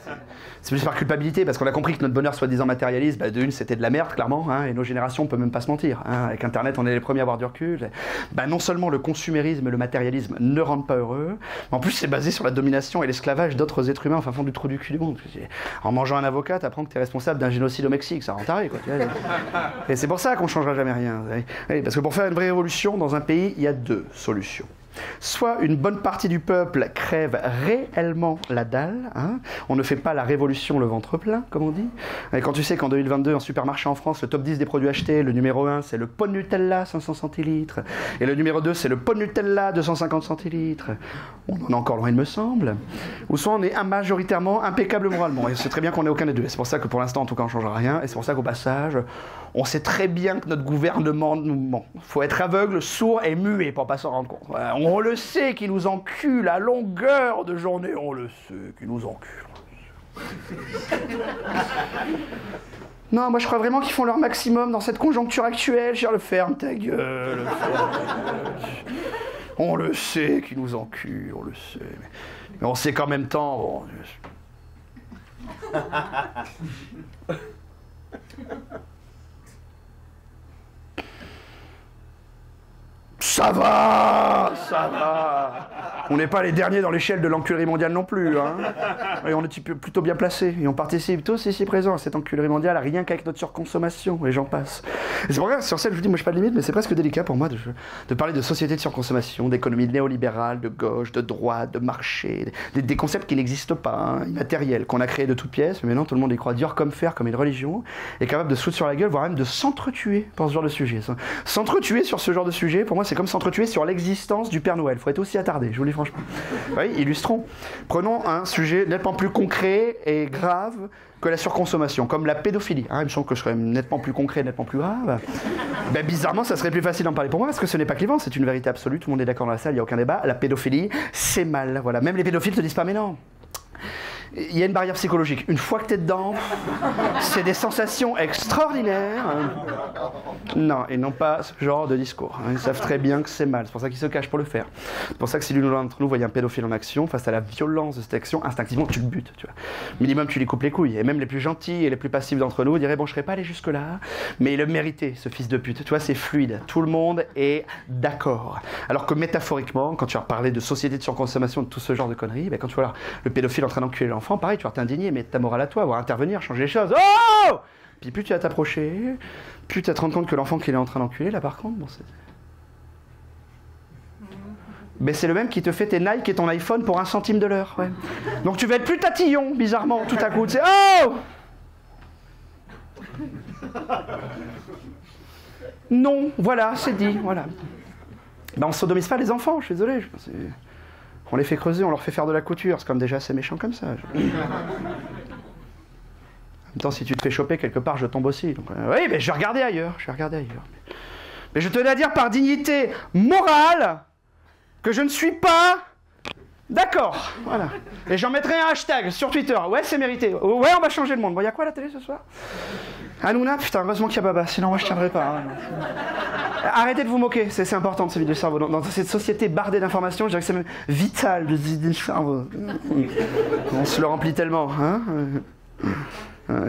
C'est plus par culpabilité, parce qu'on a compris que notre bonheur soi-disant matérialiste, bah, de une, c'était de la merde, clairement, hein, et nos générations, on peut même pas se mentir. Hein. Avec Internet, on est les premiers à avoir du recul. Bah, non seulement le consumérisme et le matérialisme ne rendent pas heureux, mais en plus, c'est basé sur la domination et l'esclavage d'autres êtres humains, enfin, fond du trou du cul du monde. En mangeant un avocat, t'apprends que t'es responsable d'un génocide au Mexique, ça rend taré, quoi. Et c'est pour ça qu'on changera jamais rien. Parce que pour faire une vraie révolution dans un pays, il y a 2 solutions. Soit une bonne partie du peuple crève réellement la dalle, hein. On ne fait pas la révolution le ventre plein, comme on dit. Et quand tu sais qu'en 2022, en supermarché en France, le top 10 des produits achetés, le numéro 1, c'est le pot de Nutella 500 centilitres, et le numéro 2, c'est le pot de Nutella 250 centilitres. On en est encore loin, il me semble. Ou soit on est majoritairement impeccable moralement, et c'est très bien qu'on n'ait aucun des deux. Et c'est pour ça que pour l'instant, en tout cas, on ne changera rien, et c'est pour ça qu'au passage, on sait très bien que notre gouvernement nous ment. Faut être aveugle, sourd et muet pour pas s'en rendre compte. On le sait qu'ils nous enculent à longueur de journée, on le sait qu'ils nous enculent. Non, moi je crois vraiment qu'ils font leur maximum dans cette conjoncture actuelle. Je veux le ferme ta gueule. On le sait qu'ils nous enculent, on le sait. Mais on sait qu'en même temps... Bon, ça va. On n'est pas les derniers dans l'échelle de l'enculerie mondiale non plus, hein. Et on est plutôt bien placés. Et on participe tous ici présents à cette enculerie mondiale, rien qu'avec notre surconsommation, et j'en passe. Et c'est pour ça, sur celle, je vous dis, moi je n'ai pas de limite, mais c'est presque délicat pour moi de parler de société de surconsommation, d'économie néolibérale, de gauche, de droite, de marché, des concepts qui n'existent pas, hein, immatériels, qu'on a créés de toutes pièces, mais maintenant tout le monde y croit dur comme fer, comme une religion, et capable de se foutre sur la gueule, voire même de s'entretuer pour ce genre de sujet. S'entretuer sur ce genre de sujet, pour moi, c'est comme s'entretuer sur l'existence du Père Noël. Il faut être aussi attardé, je vous le dis franchement. Oui, illustrons. Prenons un sujet nettement plus concret et grave que la surconsommation, comme la pédophilie. Hein, il me semble que ce serait nettement plus concret, nettement plus grave. Ben, bizarrement, ça serait plus facile d'en parler pour moi, parce que ce n'est pas clivant, c'est une vérité absolue, tout le monde est d'accord dans la salle, il n'y a aucun débat. La pédophilie, c'est mal. Voilà. Même les pédophiles te disent pas, mais non. Il y a une barrière psychologique. Une fois que t'es dedans, c'est des sensations extraordinaires. Non, et non pas ce genre de discours. Ils savent très bien que c'est mal. C'est pour ça qu'ils se cachent pour le faire. C'est pour ça que si l'une d'entre nous voyait un pédophile en action, face à la violence de cette action, instinctivement, tu le butes. Tu vois. Minimum, tu lui coupes les couilles. Et même les plus gentils et les plus passifs d'entre nous diraient, bon, je serais pas allé jusque-là, mais il le méritait, ce fils de pute. Tu vois, c'est fluide. Tout le monde est d'accord. Alors que métaphoriquement, quand tu vas parler de société de surconsommation, de tout ce genre de conneries, ben, quand tu vois le pédophile en train d'enculer l'enfant, pareil, tu vas t'indigner, mais ta morale à toi, voir intervenir, changer les choses. Oh! Puis plus tu vas t'approcher, plus tu vas te rendre compte que l'enfant qu'il est en train d'enculer, là par contre, bon, c'est... Mais c'est le même qui te fait tes Nike et ton iPhone pour 1 centime de l'heure. Ouais. Donc tu vas être plus tatillon, bizarrement, tout à coup. C'est oh! Non, voilà, c'est dit, voilà. Ben, on ne sodomise pas les enfants, je suis désolé. On les fait creuser, on leur fait faire de la couture. C'est comme déjà assez méchant comme ça. En même temps, si tu te fais choper quelque part, je tombe aussi. Donc, oui, mais je vais regarder ailleurs. Mais je tenais à dire par dignité morale que je ne suis pas d'accord. Voilà. Et j'en mettrai un hashtag sur Twitter. Ouais, c'est mérité. Ouais, on va changer le monde. Bon, y a quoi à la télé ce soir? Hanouna, putain, heureusement qu'il y a Baba, sinon moi je tiendrai pas. Hein. Arrêtez de vous moquer, c'est important de se vider le cerveau. Dans cette société bardée d'informations, je dirais que c'est même vital de se vider le cerveau. On se le remplit tellement. Hein.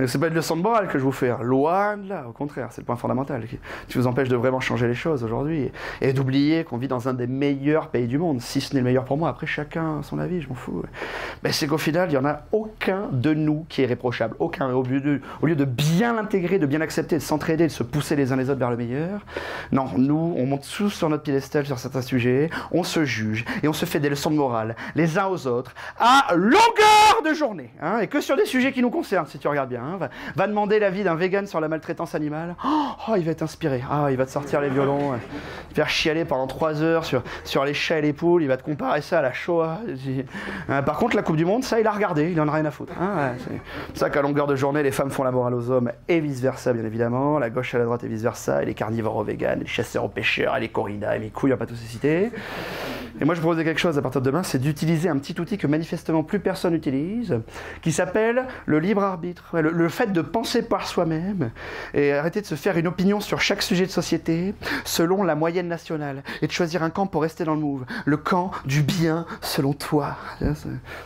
C'est pas une leçon de morale que je vous fais, loin de là, au contraire, c'est le point fondamental qui vous empêche de vraiment changer les choses aujourd'hui et d'oublier qu'on vit dans un des meilleurs pays du monde, si ce n'est le meilleur pour moi, après chacun son avis, je m'en fous. Mais c'est qu'au final, il n'y en a aucun de nous qui est réprochable, aucun, au lieu de bien l'intégrer, de bien l'accepter, de s'entraider, de se pousser les uns les autres vers le meilleur, non, nous, on monte tous sur notre piédestal sur certains sujets, on se juge et on se fait des leçons de morale, les uns aux autres, à longueur de journée, hein, et que sur des sujets qui nous concernent, si tu regardes bien, hein, va demander l'avis d'un vegan sur la maltraitance animale. Oh, il va être inspiré. Ah, il va te sortir les violons, faire chialer pendant 3 heures sur les chats et les poules. Il va te comparer ça à la Shoah. Par contre, la Coupe du Monde, ça, il a regardé. Il en a rien à foutre. Hein, c'est ça qu'à longueur de journée, les femmes font la morale aux hommes et vice-versa, bien évidemment. La gauche à la droite et vice-versa. Et les carnivores aux véganes, les chasseurs aux pêcheurs, et les corridas, et mes couilles, on va pas tous les citer. Et moi, je propose quelque chose à partir de demain, c'est d'utiliser un petit outil que manifestement plus personne n'utilise, qui s'appelle le libre arbitre. Le fait de penser par soi-même et arrêter de se faire une opinion sur chaque sujet de société selon la moyenne nationale et de choisir un camp pour rester dans le move. Le camp du bien selon toi.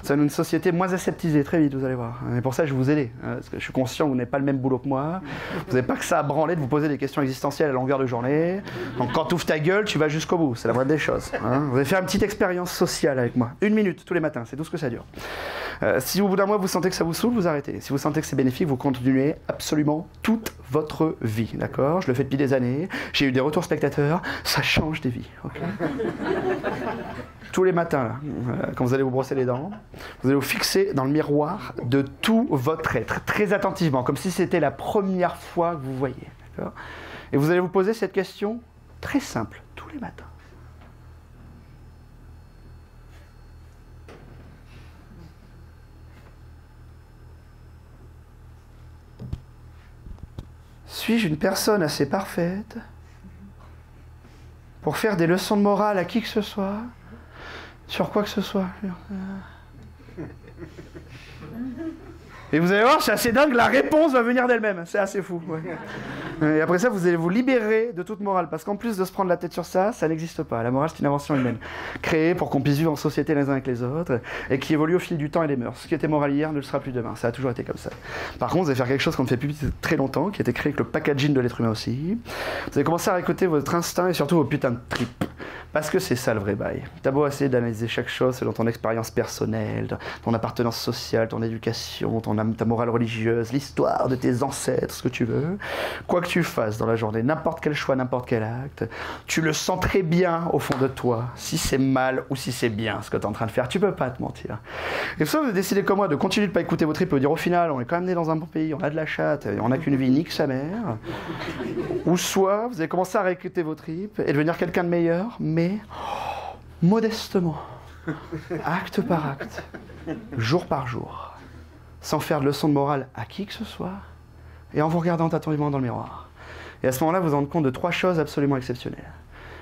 Ça donne une société moins aseptisée, très vite, vous allez voir. Et pour ça, je vais vous aider, parce que je suis conscient que vous n'avez pas le même boulot que moi. Vous n'avez pas que ça à branler de vous poser des questions existentielles à longueur de journée. Donc quand tu ouvres ta gueule, tu vas jusqu'au bout. C'est la moindre des choses. Hein. Vous allez faire une petite expérience sociale avec moi. 1 minute tous les matins, c'est tout ce que ça dure. Si au bout d'un mois vous sentez que ça vous saoule, vous arrêtez. Si vous sentez que c'est bénéfique, vous continuez absolument toute votre vie, d'accord? Je le fais depuis des années, j'ai eu des retours spectateurs, ça change des vies, ok? Tous les matins, là, quand vous allez vous brosser les dents, vous allez vous fixer dans le miroir de tout votre être, très attentivement, comme si c'était la première fois que vous voyez, d'accord? Et vous allez vous poser cette question très simple, tous les matins. Suis-je une personne assez parfaite pour faire des leçons de morale à qui que ce soit, sur quoi que ce soit? Et vous allez voir, c'est assez dingue, la réponse va venir d'elle-même, c'est assez fou. Ouais. Et après ça, vous allez vous libérer de toute morale, parce qu'en plus de se prendre la tête sur ça, ça n'existe pas. La morale, c'est une invention humaine, créée pour qu'on puisse vivre en société les uns avec les autres, et qui évolue au fil du temps et des mœurs. Ce qui était moral hier ne le sera plus demain, ça a toujours été comme ça. Par contre, vous allez faire quelque chose qu'on ne fait plus depuis très longtemps, qui a été créé avec le packaging de l'être humain aussi. Vous allez commencer à récolter votre instinct et surtout vos putains de tripes. Parce que c'est ça le vrai bail. T'as beau essayer d'analyser chaque chose selon ton expérience personnelle, ton appartenance sociale, ton éducation, ta morale religieuse, l'histoire de tes ancêtres, ce que tu veux. Quoi que tu fasses dans la journée, n'importe quel choix, n'importe quel acte, tu le sens très bien au fond de toi, si c'est mal ou si c'est bien ce que tu es en train de faire. Tu peux pas te mentir. Et soit vous décidez comme moi de continuer de pas écouter vos tripes et de dire au final, on est quand même né dans un bon pays, on a de la chatte, on n'a qu'une vie, nique sa mère. Ou soit vous allez commencer à réécouter vos tripes et devenir quelqu'un de meilleur, mais modestement, acte par acte, jour par jour, sans faire de leçon de morale à qui que ce soit, et en vous regardant attentivement dans le miroir. Et à ce moment-là, vous vous rendez compte de 3 choses absolument exceptionnelles.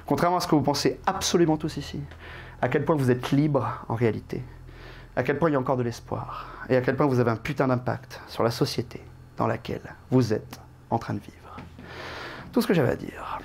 Contrairement à ce que vous pensez absolument tous ici, à quel point vous êtes libre en réalité, à quel point il y a encore de l'espoir, et à quel point vous avez un putain d'impact sur la société dans laquelle vous êtes en train de vivre. Tout ce que j'avais à dire.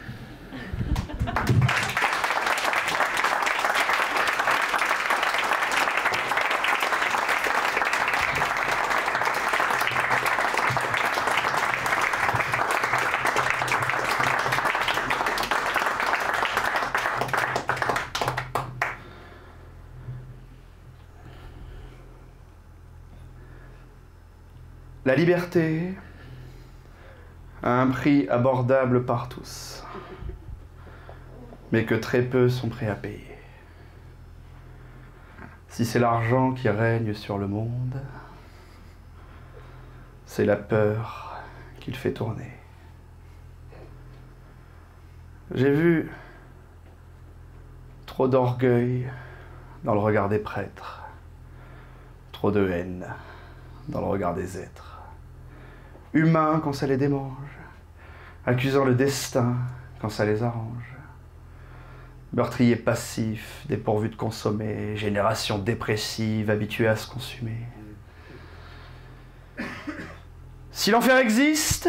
La liberté a un prix abordable par tous. mais que très peu sont prêts à payer. Si c'est l'argent qui règne sur le monde, c'est la peur qui le fait tourner. J'ai vu trop d'orgueil dans le regard des prêtres, trop de haine dans le regard des êtres, humains quand ça les démange, accusant le destin quand ça les arrange, meurtriers passifs, dépourvus de consommer, génération dépressive, habituée à se consumer. Si l'enfer existe,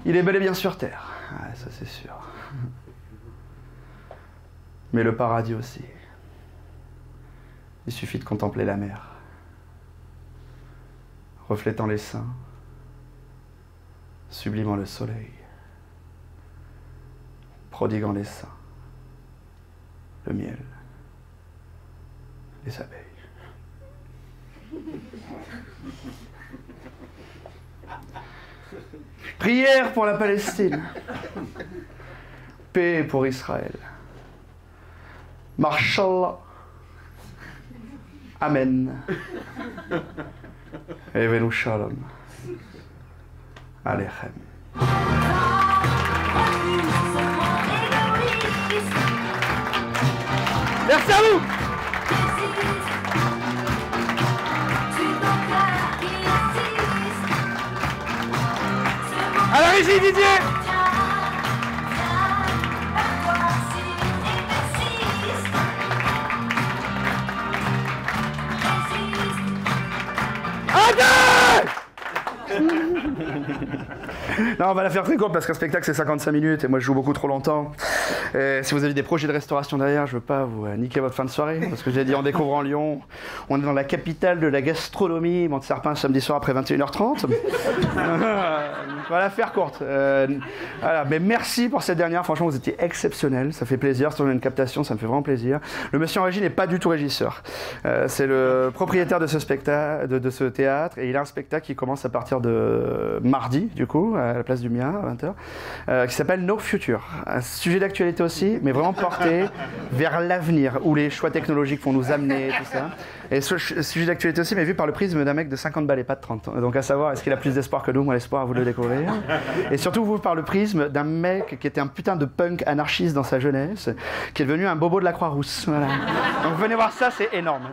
il est bel et bien sur terre, ça c'est sûr. Mais le paradis aussi. Il suffit de contempler la mer, reflétant les saints, sublimant le soleil, prodiguant les saints, le miel, les abeilles. Prière pour la Palestine, paix pour Israël. Mashallah. Amen. Evenu shalom. Alechem. Merci à vous. À la régie, Didier. Non, on va la faire très courte parce qu'un spectacle c'est 55 minutes et moi je joue beaucoup trop longtemps. Et si vous avez des projets de restauration derrière, je veux pas vous niquer votre fin de soirée parce que j'ai dit en découvrant Lyon, on est dans la capitale de la gastronomie, Mont-de-Serpin samedi soir après 21h30. On va la faire courte. Voilà, mais merci pour cette dernière, franchement vous étiez exceptionnels, ça fait plaisir, si on a une captation ça me fait vraiment plaisir. Le monsieur en régie n'est pas du tout régisseur, c'est le propriétaire de ce spectacle, de ce théâtre et il a un spectacle qui commence à partir de mardi du coup, à la place du mien à 20h, qui s'appelle No Future. Un sujet d'actualité aussi, mais vraiment porté vers l'avenir, où les choix technologiques vont nous amener, tout ça. Et ce sujet d'actualité aussi, mais vu par le prisme d'un mec de 50 balles et pas de 30. Donc à savoir, est-ce qu'il a plus d'espoir que nous? Moi, l'espoir, à vous de le découvrir. Et surtout, vous, par le prisme d'un mec qui était un putain de punk anarchiste dans sa jeunesse, qui est devenu un bobo de la Croix-Rousse. Voilà. Donc venez voir ça, c'est énorme.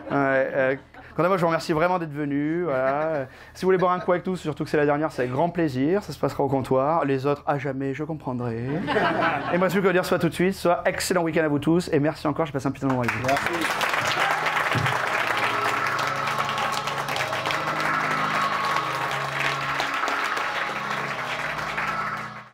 Quant à moi, je vous remercie vraiment d'être venu. Voilà. Si vous voulez boire un coup avec nous, surtout que c'est la dernière, c'est avec grand plaisir. Ça se passera au comptoir. Les autres, à jamais, je comprendrai. Et moi, ce que je veux dire, soit tout de suite, soit excellent week-end à vous tous. Et merci encore, je passe un putain de moment avec vous. Merci.